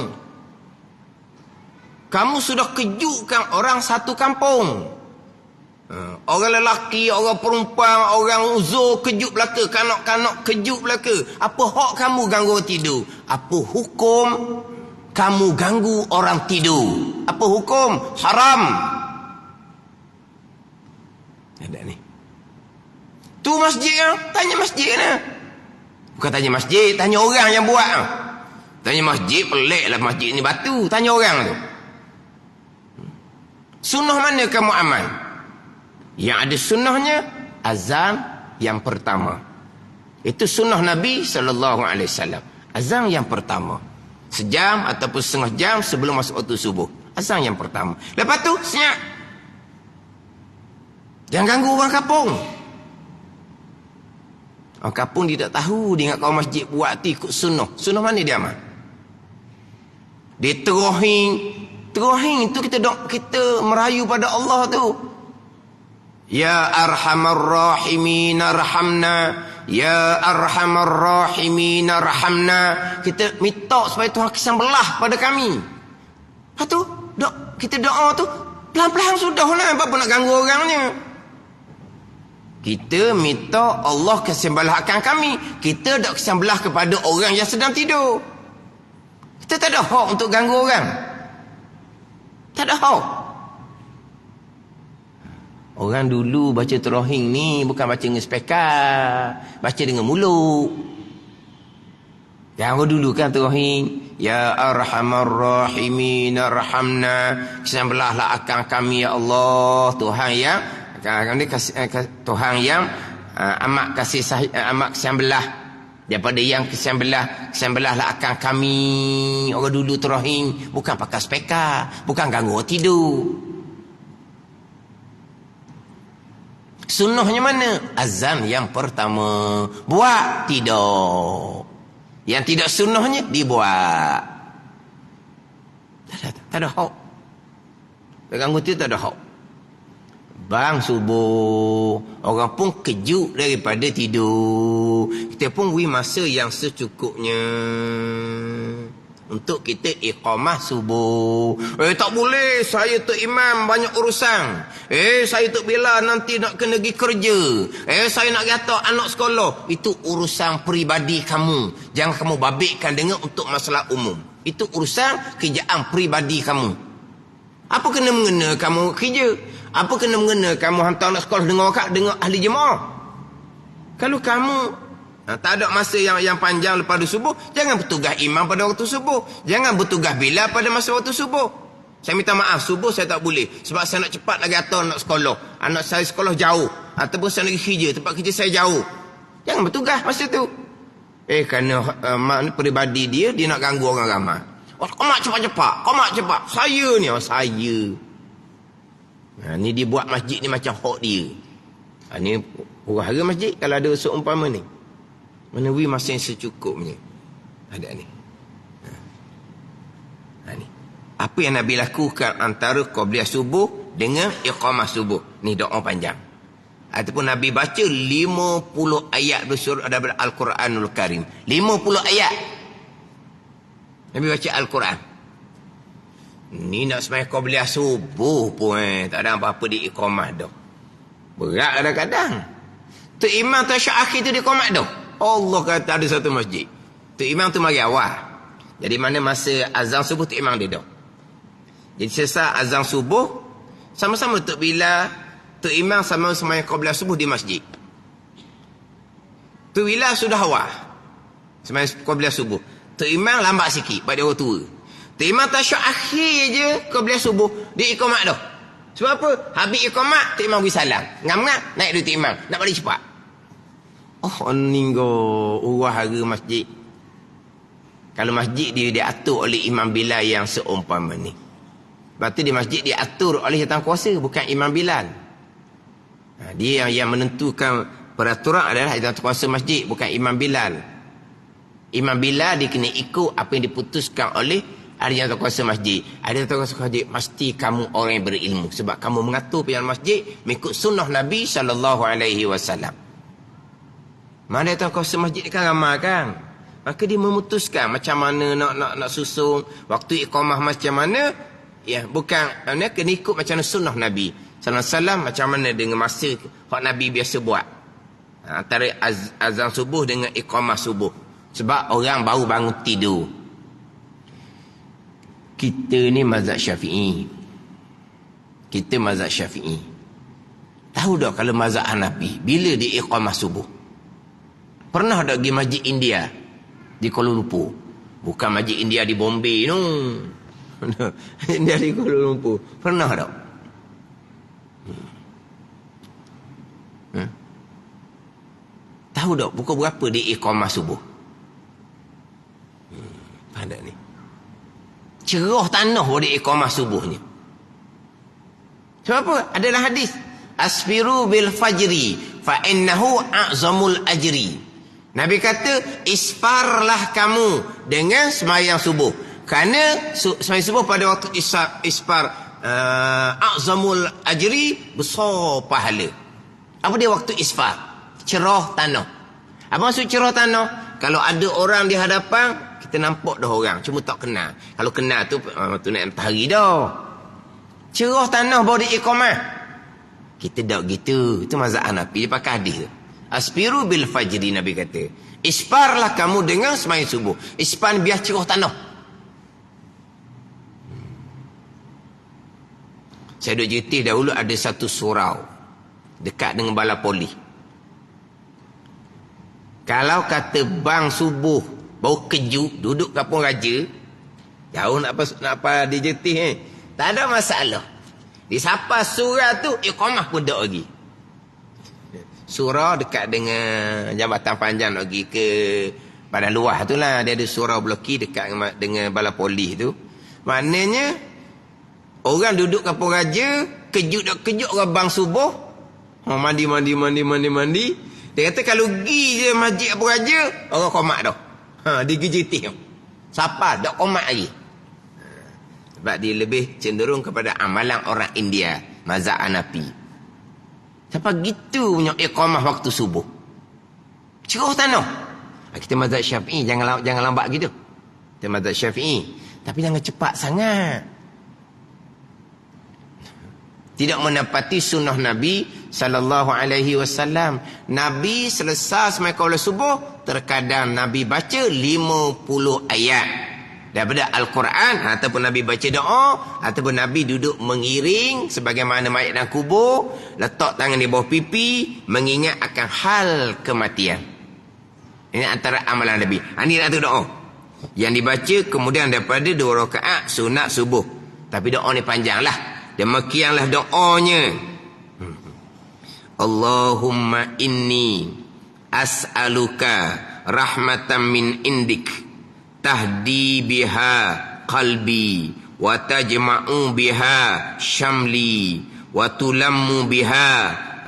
Kamu sudah kejutkan orang satu kampung. Orang lelaki, orang perempuan, orang uzur kejut belaka, kanak-kanak kejut belaka. Apa hak kamu ganggu orang tidur? Apa hukum kamu ganggu orang tidur? Apa hukum? Haram. Ada ni. Tu masjid kan? Tanya masjid kan? Bukan tanya masjid, tanya orang yang buat. Tanya masjid, pelik lah masjid ni batu. Tanya orang tu. Sunnah mana kamu amal? Yang ada sunnahnya, azan yang pertama. Itu sunnah Nabi SAW. Azan yang pertama. Sejam ataupun setengah jam sebelum masuk waktu subuh. Azan yang pertama. Lepas tu, senyap. Jangan ganggu orang kampung. Orang kampung dia tak tahu. Dia ingat kawan masjid buat tu ikut sunnah. Sunnah mana dia amal? Dia terohing. Terohing itu kita merayu pada Allah tu. Ya arhamar rahimin arhamna. Ya arhamar rahimin arhamna. Kita minta supaya Tuhan kisah belah pada kami. Lepas tu, kita doa tu pelan-pelan sudah lah. Apa nak ganggu orangnya? Kita minta Allah kasih belah akan kami. Kita tak kasih belah kepada orang yang sedang tidur. Kita tak ada hak untuk ganggu orang. Tak ada hak. Orang dulu baca terohing ni bukan baca dengan speaker, baca dengan mulut. Yang orang dulu kan terohing, ya arhamar rahimin arhamna. Kisah belahlah akan kami ya Allah, Tuhan yang Tuhan yang amat kasih amat kisah belah daripada yang kisah belahlah akan kami. Orang dulu terohing bukan pakai speaker, bukan ganggu orang tidur. Sunnahnya mana? Azan yang pertama. Buat? Tidak. Yang tidak sunnahnya dibuat. Tak ada hak. Ganggu tidur tak ada hak. Bang subuh, orang pun kejut daripada tidur. Kita pun beri masa yang secukupnya untuk kita iqamah subuh. Tak boleh, saya tu imam banyak urusan. Saya tu bila nanti nak kena pergi kerja. Saya nak hantar anak sekolah. Itu urusan peribadi kamu. Jangan kamu babitkan dengan untuk masalah umum. Itu urusan kerjaan peribadi kamu. Apa kena mengena kamu kerja? Apa kena mengena kamu hantar anak sekolah dengan ahli jemaah? Kalau kamu tak ada masa yang panjang lepas subuh, jangan bertugas imam pada waktu subuh. Jangan bertugas bila pada masa waktu subuh. Saya minta maaf, subuh saya tak boleh. Sebab saya nak cepat lagi hantar anak sekolah. Anak saya sekolah jauh. Ataupun saya nak pergi kerja, tempat kerja saya jauh. Jangan bertugas masa tu. Kerana peribadi dia nak ganggu orang ramai. Kau mak cepat-cepat. Kau mak cepat. Saya ni, saya. Ni dia buat masjid ni macam hak dia. Ni huru-hara masjid kalau ada seumpama ni. Menewi masa yang secukupnya. Ada ni. Ni. Apa yang Nabi lakukan antara qabliyah subuh dengan iqamah subuh. Ni doa panjang. Ataupun Nabi baca 50 ayat bersurah daripada Al-Quranul Karim. 50 ayat. Nabi baca Al-Quran. Ni nak sembahyang qabliyah subuh pun tak ada apa-apa di iqamah dah. Berat kadang-kadang. Tu imam tasyahud akhir tu di iqamah dah. Allah kata ada satu masjid. Tu imam tu mari awal. Jadi mana masa azan subuh tu imam dia dah. Jadi selesai azan subuh, sama-sama tu bila tu imam sama sembahyang qabliyah subuh di masjid. Tu bila sudah awal. Sembahyang qabliyah subuh. Tu imam lambat sikit pada orang tua. Tu imam tasyahud akhir je qabliyah subuh, dia iqamah dah. Sebab apa? Habis iqamah, tu imam beri salam. Ngam-ngam naik duduk tu imam, nak balik cepat. Oh, ninggo urah harga masjid. Kalau masjid dia diatur oleh Imam Bilal yang seumpama ni. Lepas tu di masjid diatur oleh jawatan kuasa, bukan Imam Bilal. Dia yang menentukan peraturan adalah jawatan kuasa masjid, bukan Imam Bilal. Imam Bilal dia kena ikut apa yang diputuskan oleh ahli jawatan kuasa masjid. Ahli jawatan kuasa masjid, mesti kamu orang yang berilmu. Sebab kamu mengatur pilihan masjid mengikut sunnah Nabi SAW. Mana jawatan kuasa masjid kan ramai kan? Maka dia memutuskan macam mana nak susung, waktu iqamah macam mana. Ya, bukan kena ikut macam mana sunnah Nabi sallallahu alaihi wasallam, macam mana dengan masa hak Nabi biasa buat. Antara azan subuh dengan iqamah subuh. Sebab orang baru bangun tidur. Kita ni mazhab Syafi'i. Kita mazhab Syafi'i. Tahu tak kalau mazhab Hanafi bila dia iqamah subuh? Pernah tak pergi masjid India di Kuala Lumpur? Bukan masjid India di Bombay no. India di Kuala Lumpur. Pernah tak? Tahu tak pukul berapa dia iqamah subuh? Pada ni cerah tanah dia iqamah subuhnya. Sebab apa? Adalah hadis asfiru bil fajri fa innahu a'zamul ajri. Nabi kata isfarlah kamu dengan sembahyang subuh, kerana sembahyang subuh pada waktu isfar a'zamul ajri, besar pahala. Apa dia waktu isfar? Cerah tanah. Apa maksud cerah tanah? Kalau ada orang di hadapan, kita nampak dah orang, cuma tak kenal. Kalau kenal tu naik matahari dah. Cerah tanah baru dia iqamah. Kita tak gitu. Itu mazhab Hanafi, dia pakai hadis tu. Asfiru bil fajri, Nabi kata. Isparlah kamu dengan sembahyang subuh. Ispan biar cerah tanah. Saya duduk Jetih dahulu ada satu surau dekat dengan Bala Poli. Kalau kata bang subuh bau keju, duduk Kampung Raja, jauh nak apa di Jetih tak ada masalah. Di siapa surau tu iqamah pun tak lagi. Surau dekat dengan Jambatan Panjang nak pergi ke Padang Luah tu lah. Dia ada surau bloki dekat dengan Bala Polis tu. Maknanya orang duduk Kampung Raja, kejut orang bang subuh, mandi. Dia kata kalau pergi je masjid Kampung Raja, orang komat dah. Dia pergi JT. Siapa tak komat lagi. Sebab dia lebih cenderung kepada amalan orang India, mazhab Hanafi. Sampai gitu punya iqamah waktu subuh. Cerah tanah. Kita mazhab Syafi'i, jangan lambat gitu. Kita mazhab Syafi'i, tapi jangan cepat sangat. Tidak menepati sunnah Nabi sallallahu alaihi wasallam. Nabi selesai sembahyang qabliyah subuh, terkadang Nabi baca 50 ayat daripada Al-Quran, ataupun Nabi baca doa, ataupun Nabi duduk mengiring sebagaimana mayat dalam kubur, letak tangan di bawah pipi, mengingat akan hal kematian. Ini antara amalan Nabi. Ini nak doa yang dibaca kemudian daripada 2 rakaat sunat subuh. Tapi doa ni panjanglah. Demikianlah doanya. Allahumma inni as'aluka rahmatan min indik tahdi biha qalbi wa tajma'u biha syamli wa tulammu biha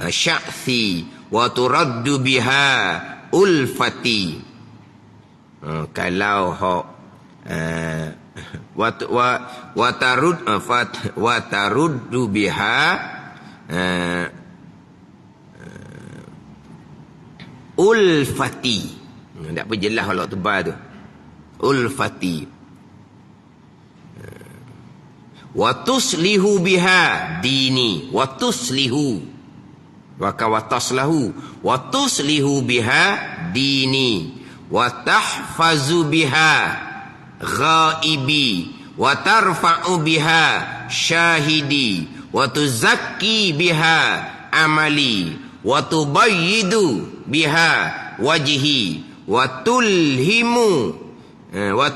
sya'thi wa turaddu biha ulfati. Kalau wa taruddu biha ulfati. Tak apa jelas kalau tebal tu. Ulfati. Wa tuslihu biha dini. Wa tuslihu. Wa kawataslahu. Wa tuslihu biha dini. Wa tahfazu biha ghaibi. Wa tarfa'u biha syahidi. Wa tuzakki biha amali. Wa tubayyidu biha wajhi. Wa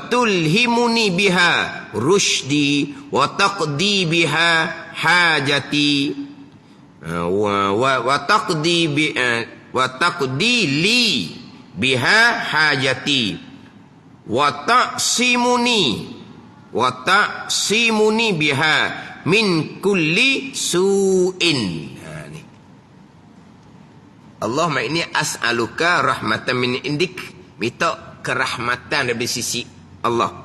tulhimuni biha rushdi wa taqdi biha hajati wa taqdi li biha hajati wa ta'simuni biha min kulli su'in. Ni Allah ini as'aluka rahmatan min indik, minta kerahmatan dari sisi Allah.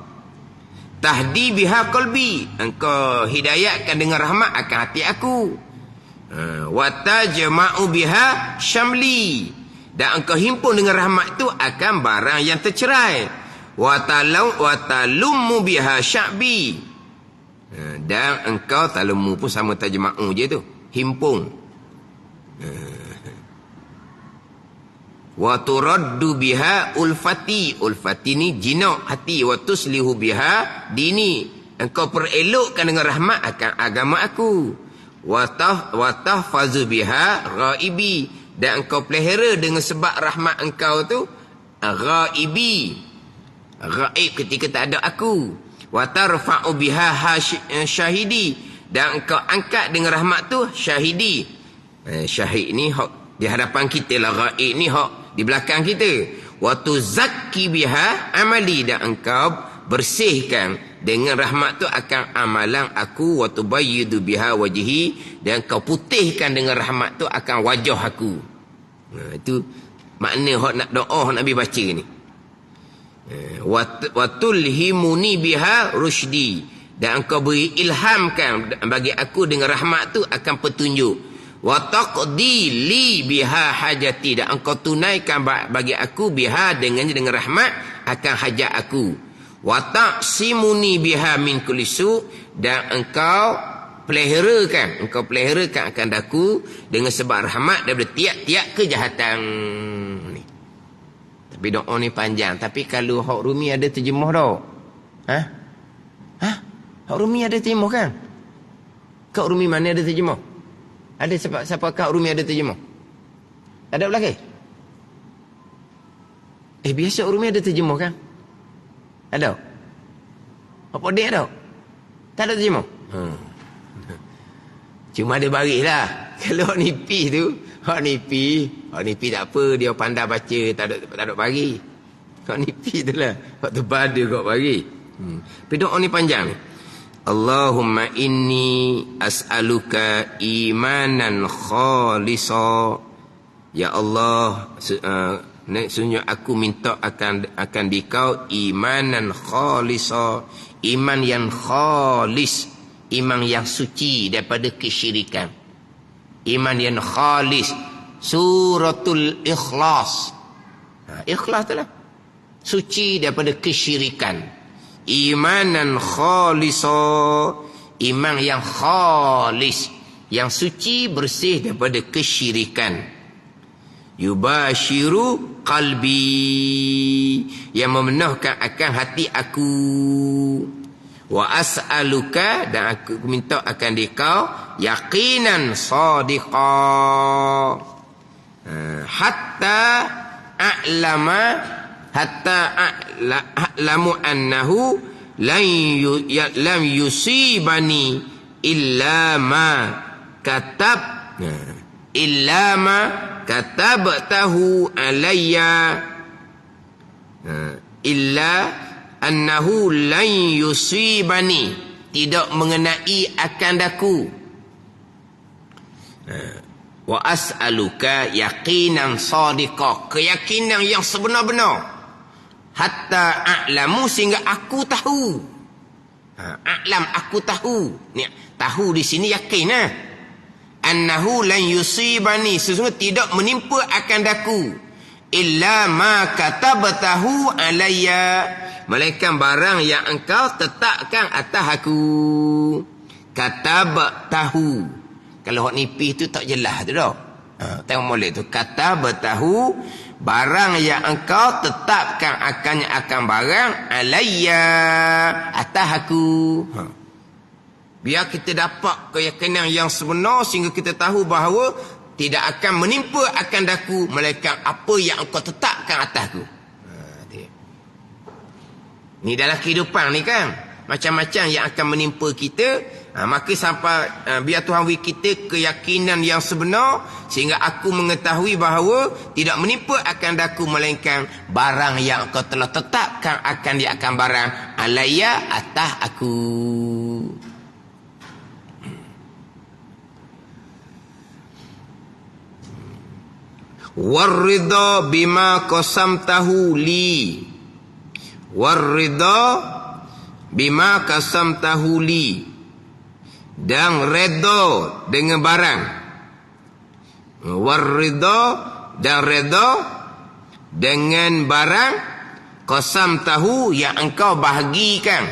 Tahdi biha qalbi, engkau hidayatkan dengan rahmat akan hati aku. Wa tajma'u biha syamli, dan engkau himpun dengan rahmat itu akan barang yang tercerai. Wa talummu biha sya'bi, dan engkau talummu pun sama tajma'u je tu, himpun. Wa turaddu biha ulfati, ulfati ni jinak hati. Wa tuslihu biha dini, engkau perelokkan dengan rahmat akan agama aku. Wa tahfazu biha ghaibi, dan engkau pelihara dengan sebab rahmat engkau tu ghaibi, ghaib ketika tak ada aku. Wa tarfa'u biha syahidi, dan engkau angkat dengan rahmat tu syahidi. Syahid ni hak di hadapan kita lah, ghaib ni hak di belakang kita. Wa tuzakki biha amali, dan engkau bersihkan dengan rahmat tu akan amalan aku. Wa tubayyidu biha wajhi, dan engkau putihkan dengan rahmat tu akan wajah aku. Itu makna hak nak doa hak Nabi baca ni. Wa tulhimuni biha rusydi, dan engkau beri ilhamkan bagi aku dengan rahmat tu akan petunjuk. Wa taqdi li biha hajati, dan engkau tunaikan bagi aku biha dengan rahmat akan hajat aku. Wa ta'simuni biha min kulli su, dan engkau peliharakan akan aku dengan sebab rahmat daripada tiap-tiap kejahatan ni. Tapi doa ni panjang, tapi kalau hak Rumi ada terjemah dah. Hak Rumi ada terjemah kan? Kak Rumi mana ada terjemah? Ada siapa Kak Rumi ada terjemah? Ada belakang? Biasa Rumi ada terjemah kan? Ada? Apa dia ada? Tak ada terjemah? Cuma dia baris lah. Kalau hak nipis tu, hak nipis tak apa, dia pandai baca, tak ada bagi. Hak nipis tu lah, hak tebal dia kau bagi. Tapi doa ni panjang ni. Allahumma inni as'aluka imanan khalisa. Ya Allah, sesungguhnya aku minta akan dikau imanan khalisa, iman yang khalis, iman yang suci daripada kesyirikan. Iman yang khalis, suratul ikhlas. Ikhlas tu lah, suci daripada kesyirikan. Imanan khalisa, iman yang khalis, yang suci bersih daripada kesyirikan. Yubashiru qalbi, yang memenuhkan akan hati aku. Wa as'aluka, dan aku minta akan dikau yaqinan sadiqa, hatta a'lamu annahu lam yusibani illa ma katabtahu alayya, illa annahu lan yusibani, tidak mengenai akan daku. Wa as'aluka yaqinan sadiqa, keyakinan yang sebenar-benar. Hatta a'lamu, sehingga aku tahu. A'lam, aku tahu. Ni tahu di sini yakin lah. Annahu lan yusibani, sesungguhnya tidak menimpa akan daku. Illa ma katabtahu alayya, melainkan barang yang engkau tetapkan atas aku. Katabtahu, kalau hak nipis tu tak jelas tu dah. Tengok molek tu, katabtahu, barang yang engkau tetapkan akan barang alayya, atas aku. Biar kita dapat keyakinan yang sebenar, sehingga kita tahu bahawa tidak akan menimpa akan daku melainkan apa yang engkau tetapkan atasku. Ni dalam kehidupan ni kan, macam-macam yang akan menimpa kita, Maka sampai biar Tuhan beri kita keyakinan yang sebenar sehingga aku mengetahui bahawa tidak menipu akan daku melainkan barang yang kau telah tetapkan akan dia akan barang alaya atas aku. Warridha bima qasamtahu li. Warridha bima qasamtahu li. Dan redha dengan barang. Warridha dan redha dengan barang qasamtahu yang engkau bahagikan.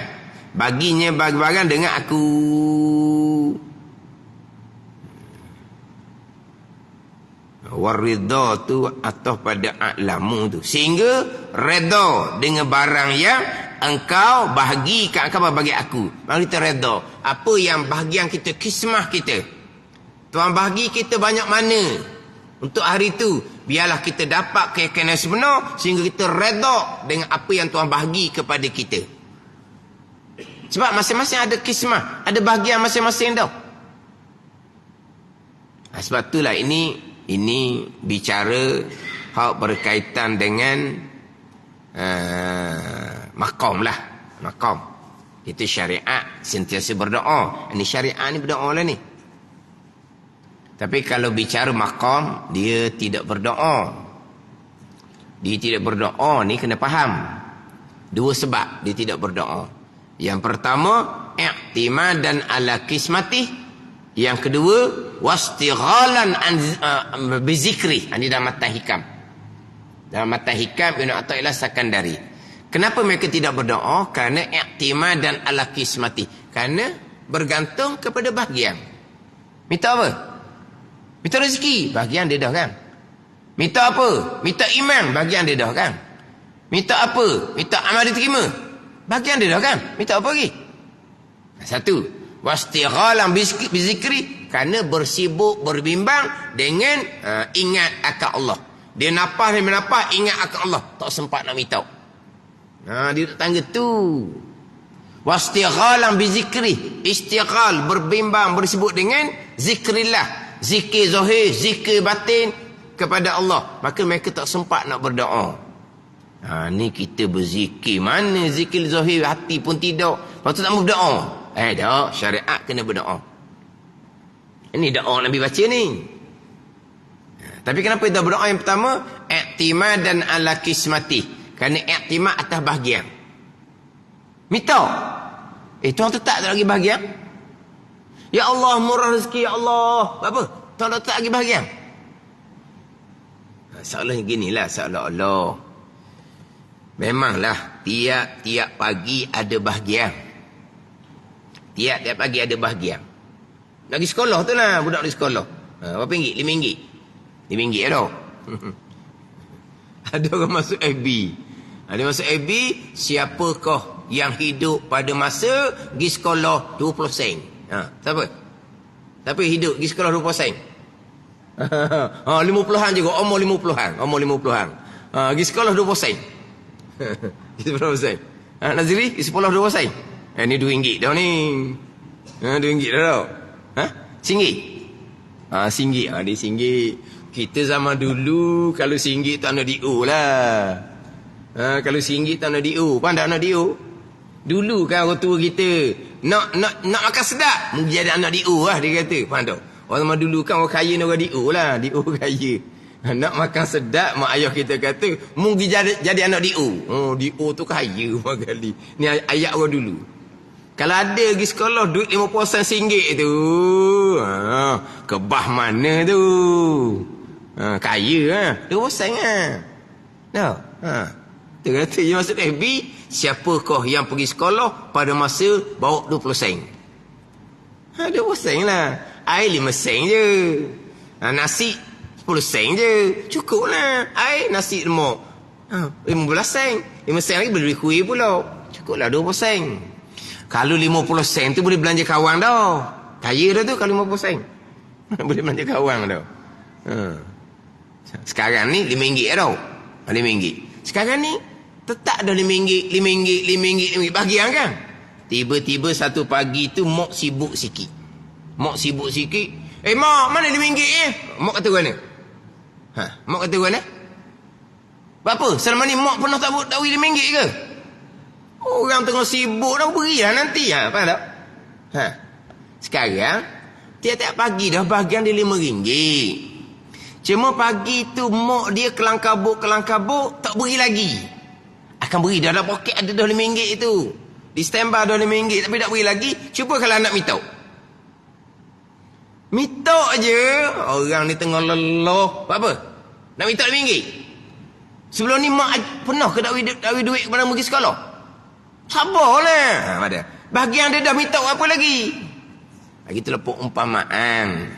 Baginya bagi barang dengan aku. Waridha tu atau pada a'lamu tu. Sehingga redha dengan barang yang engkau bahagikan, engkau bagi aku. Mari kita redha. Apa yang bahagian kita, kismah kita. Tuhan bagi kita banyak mana. Untuk hari itu, biarlah kita dapat keyakinan sebenar sehingga kita redha dengan apa yang Tuhan bahagi kepada kita. Sebab masing-masing ada kismah, ada bahagian masing-masing tau. Sebab itulah ini bicara hak berkaitan dengan maqam lah. Maqam. Itu syariat sentiasa berdoa. Ini syariat ni berdoa lah ni. Tapi kalau bicara maqam, dia tidak berdoa. Dia tidak berdoa ni kena faham. Dua sebab dia tidak berdoa. Yang pertama, i'timadan ala qismatih. Yang kedua, wastighalan bizikri. Ini dalam matan hikam. Dalam matan hikam Ibn Athaillah Sakandari. Kenapa mereka tidak berdoa? Kerana i'timadan ala qismati. Kerana bergantung kepada bahagian. Minta apa? Minta rezeki, bahagian dia dah kan. Minta apa? Minta iman, bahagian dia dah kan. Minta apa? Minta amal diterima, bahagian dia dah kan. Minta apa lagi? Satu, wastighalan bizikri, kerana bersibuk berbimbang dengan ingat akan Allah. Dia nafas dan menafas ingat akan Allah, tak sempat nak minta. Dia duduk tangga tu. Wastighalan bizikri, istighal, berbimbang, bersibuk dengan zikrillah, zikir zahir, zikir batin kepada Allah. Maka mereka tak sempat nak berdoa. Ni kita berzikir, mana zikir zahir, hati pun tidak, lepas tu tak mau berdoa. Tak, syariat kena berdoa. Ini doa Nabi baca ni. Tapi kenapa kita berdoa yang pertama? I'timadan ala qismati. Kerana i'timad atas bahagian. Minta. Tuhan tetap tak lagi bahagian? Ya Allah, murah rezeki, ya Allah. Apa? Tuhan tak lagi bahagian? Soalannya ginilah, seolah-olah memanglah tiap-tiap pagi ada bahagian. Tiap-tiap pagi ada bahagian. Nak pergi sekolah tu lah, budak di sekolah. Berapa ringgit? RM5. RM5 tau. Ada orang masuk FB. Ada masuk FB, siapakah yang hidup pada masa pergi sekolah 20 sen? Siapa? Siapa hidup pergi sekolah 20 sen? 50-an juga, umur 50-an. Umur 50-an. Pergi sekolah 20 sen. Pergi sekolah 20 sen. Naziri, pergi sekolah 20 sen. Ni RM2 dah ni. RM2 dah tau. RM1. RM1. Dia RM1. Kita zaman dulu, kalau RM1 tak nak DO lah. Kalau RM1 tak nak DO. Pandai nak DO. Dulu kan orang tua kita nak makan sedap, mungkin jadi anak DO lah dia kata. Faham tak? Orang zaman dulu kan orang kaya ni orang DO lah, DO kaya. Nak makan sedap, mak ayah kita kata mungkin jadi anak DO. DO tu kaya kali. Ni ayat orang dulu. Kalau ada pergi sekolah duit 50 sen RM1 tu, kebah mana tu? Kaya ah, 20 sen ah. Dah. Dia kata dia masuk FB, siapakah yang pergi sekolah pada masa bawa 20 sen? 20 sen lah. Air 5 sen je. Nasi 10 sen je. Cukup lah. Air nasi lemak 15 sen. 5 sen lagi boleh beli kuih pula. Cukup lah 20 sen. Kalau 50 sen tu boleh belanja kawan dah. Kaya dah tu kalau 50 sen. Boleh belanja kawan dah. Sekarang ni RM5 tau. RM5. Sekarang ni tetap dah RM5, RM5, RM5, RM5. Bahagian kan? Tiba-tiba satu pagi tu Mok sibuk sikit. Mak, mana RM5 Mok kata mana? Mok kata mana? Apa? Selama ni Mok pernah tak beri RM5 ke? Orang tengah sibuk dah, berilah nanti. Faham tak? Sekarang tiap-tiap pagi dah bahagian dia RM5. Cuma pagi tu Mok dia kelang-kabut tak beri lagi. Akan beri dah poket ada dah RM5 tu. Di standby dah RM5 tapi tak beri lagi. Cuba kalau anak minta. Minta je. Orang ni tengah lelah. Apa? Nak minta RM5? Sebelum ni mak pernah ke tak beri duit kepada pergi sekolah? Sabarlah. Ada. Bahagian dia dah minta apa lagi? Itulah perumpamaan.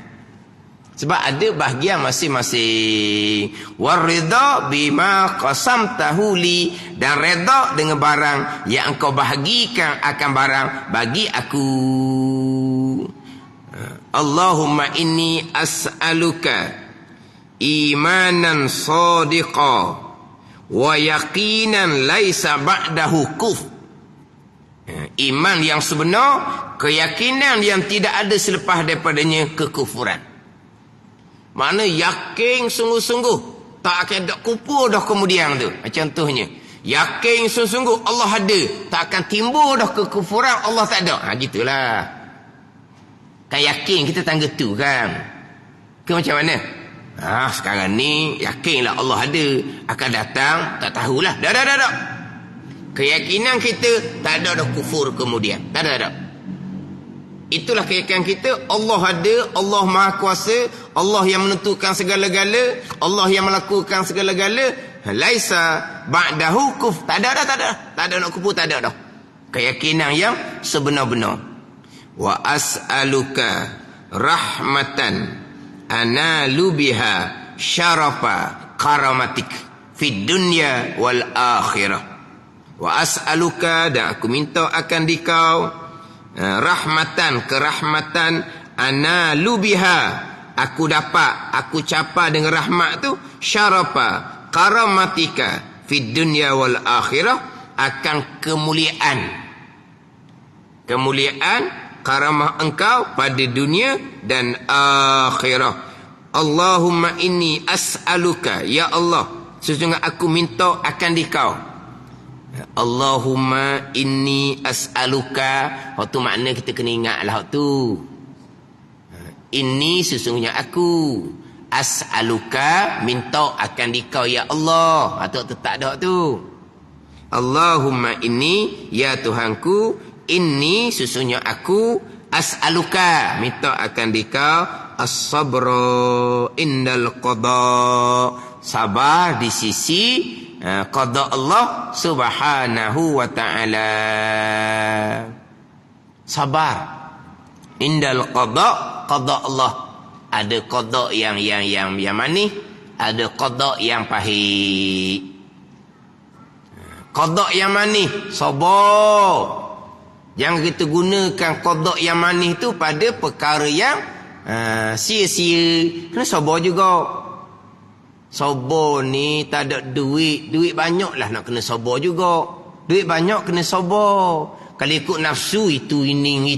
Sebab ada bahagian masing-masing. Warida bima qasamtahu li, dan reda dengan barang yang engkau bahagikan akan barang bagi aku. Allahumma inni as'aluka imanan sadiqa wa yaqinan laisa ba'dahu kuf. Iman yang sebenar, keyakinan yang tidak ada selepas daripadanya kekufuran. Mana yakin sungguh-sungguh, tak akan ada kufur dah kemudian tu. Contohnya, yakin sungguh-sungguh Allah ada, tak akan timbul dah kekufuran Allah tak ada. Gitulah. Kan yakin kita tangga tu kan. Ke macam mana? Sekarang ni yakinlah Allah ada, akan datang tak tahulah. Dah. Keyakinan kita tak ada dah kufur kemudian. Tak ada. Itulah keyakinan kita. Allah ada, Allah Maha Kuasa, Allah yang menentukan segala-gala, Allah yang melakukan segala-gala. Laisa ba'dahu kuf. Tak ada nak kufur, tak ada dah. Keyakinan yang sebenar-benar. Wa as'aluka rahmatan analu biha syarafa karamatik fid dunya wal akhirah. Wa as'aluka, dan aku minta akan dikau kerahmatan analu biha, aku dapat, aku capai dengan rahmat tu, syarafa karamatika fid dunya wal akhirah, akan kemuliaan karamah engkau pada dunia dan akhirah. Allahumma inni as'aluka, ya Allah, sesungguhnya aku minta akan dikau. Allahumma inni as'aluka, waktu makna kita kena ingatlah waktu. Ini sesungguhnya aku, as'aluka minta akan dikau ya Allah. Atau tak ada tu. Allahumma inni, ya Tuhanku, inni sesungguhnya aku, as'aluka minta akan dikau, as-sabra indal qada, sabar di sisi qada Allah subhanahu wa ta'ala. Sabar indal qada Allah. Ada qada yang manis, ada qada yang pahit. Qada yang manis, sabar. Jangan kita gunakan qada yang manis tu pada perkara yang sia-sia. Kena sabar juga. Sabar ni tak ada duit banyak lah nak kena sabar juga. Duit banyak kena sabar. Kalau ikut nafsu itu ini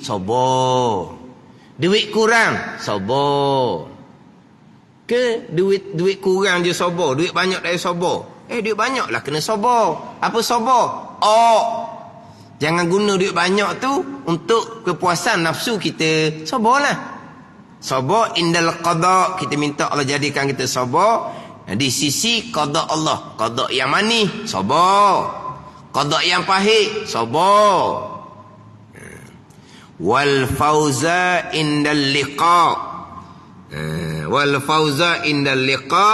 sabar. Duit kurang sabar. Ke duit kurang je sabar, duit banyak dah sabar. Duit banyak lah kena sabar. Apa sabar? Jangan guna duit banyak tu untuk kepuasan nafsu kita. Sabarlah. Sabar indal qada, kita minta Allah jadikan kita sabar di sisi qada Allah. Qada yang manis, sabar. Qada yang pahit, sabar. Wal fauza indal liqa. Wal fauza indal liqa,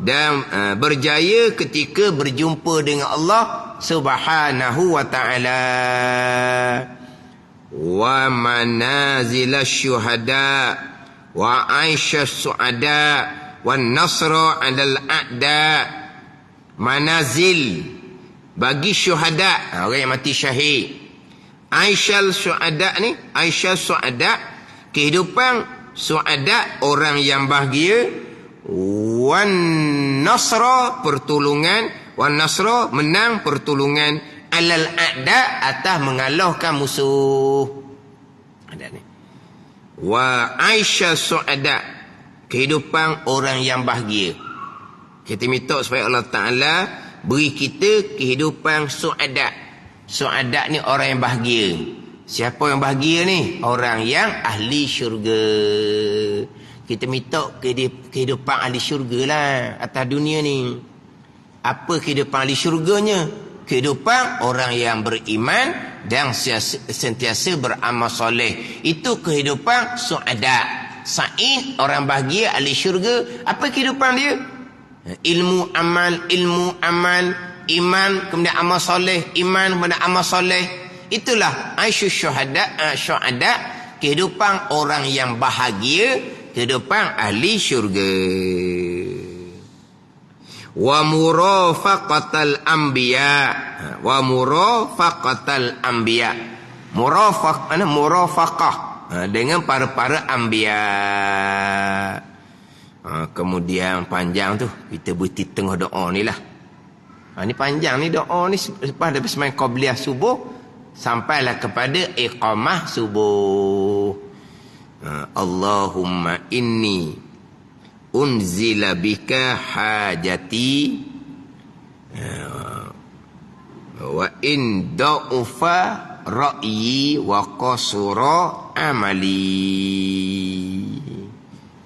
dan berjaya ketika berjumpa dengan Allah subhanahu wa ta'ala. Wa manazilash syuhada wa aisyas su'ada wan nasra 'alal a'da. Manazil bagi syuhada, orang yang mati syahid. Aisyal su'ada ni, aisyas su'ada, kehidupan su'ada, orang yang bahagia. Wan nasra, pertolongan, wan nasra, menang pertolongan alal a'da atas mengalahkan musuh. Ada ni. Wa aisha su'ada, kehidupan orang yang bahagia. Kita minta supaya Allah Ta'ala beri kita kehidupan su'ada. Su'ada ni orang yang bahagia. Siapa yang bahagia ni? Orang yang ahli syurga. Kita minta kehidupan ahli syurga lah atas dunia ni. Apa kehidupan ahli syurganya? Kehidupan orang yang beriman dan sentiasa beramal soleh. Itu kehidupan su'ada. Sa'id, orang bahagia, ahli syurga. Apa kehidupan dia? Ilmu amal, iman, kemudian amal soleh, iman, kemudian amal soleh. Itulah aisyus syuhada, kehidupan orang yang bahagia, kehidupan ahli syurga. Wa murafaqatal anbiya, wa murafaqatal anbiya. Murafaqah dengan para anbiya. Kemudian panjang tu kita berhenti tengah doa ni lah. Ni panjang ni doa ni, lepas daripada sembahyang qabliyah subuh sampailah kepada iqamah subuh. Allahumma inni unzila bika hajati wa in da'ufa ra'yi wa qasura amali.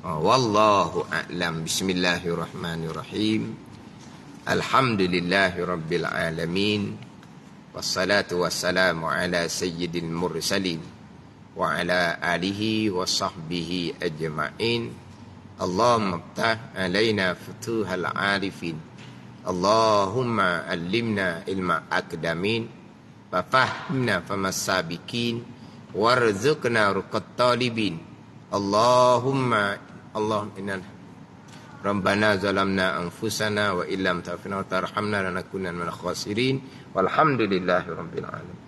Wallahu a'lam. Bismillahirrahmanirrahim. Alhamdulillahi rabbil alamin. Wassalatu wassalamu ala sayyidil mursalin wa ala alihi wa sahbihi ajma'in. Allahumma ftah alaina futuhal arifin. Allahumma allimna ilma akdamin wa fahimna famas sabiqin warzuqna ruqat talibin. Allahumma inna Rabbana zalamna anfusana wa illam taghfir wa tarhamna lanakunanna minal khasirin. Walhamdulillahi rabbil alamin.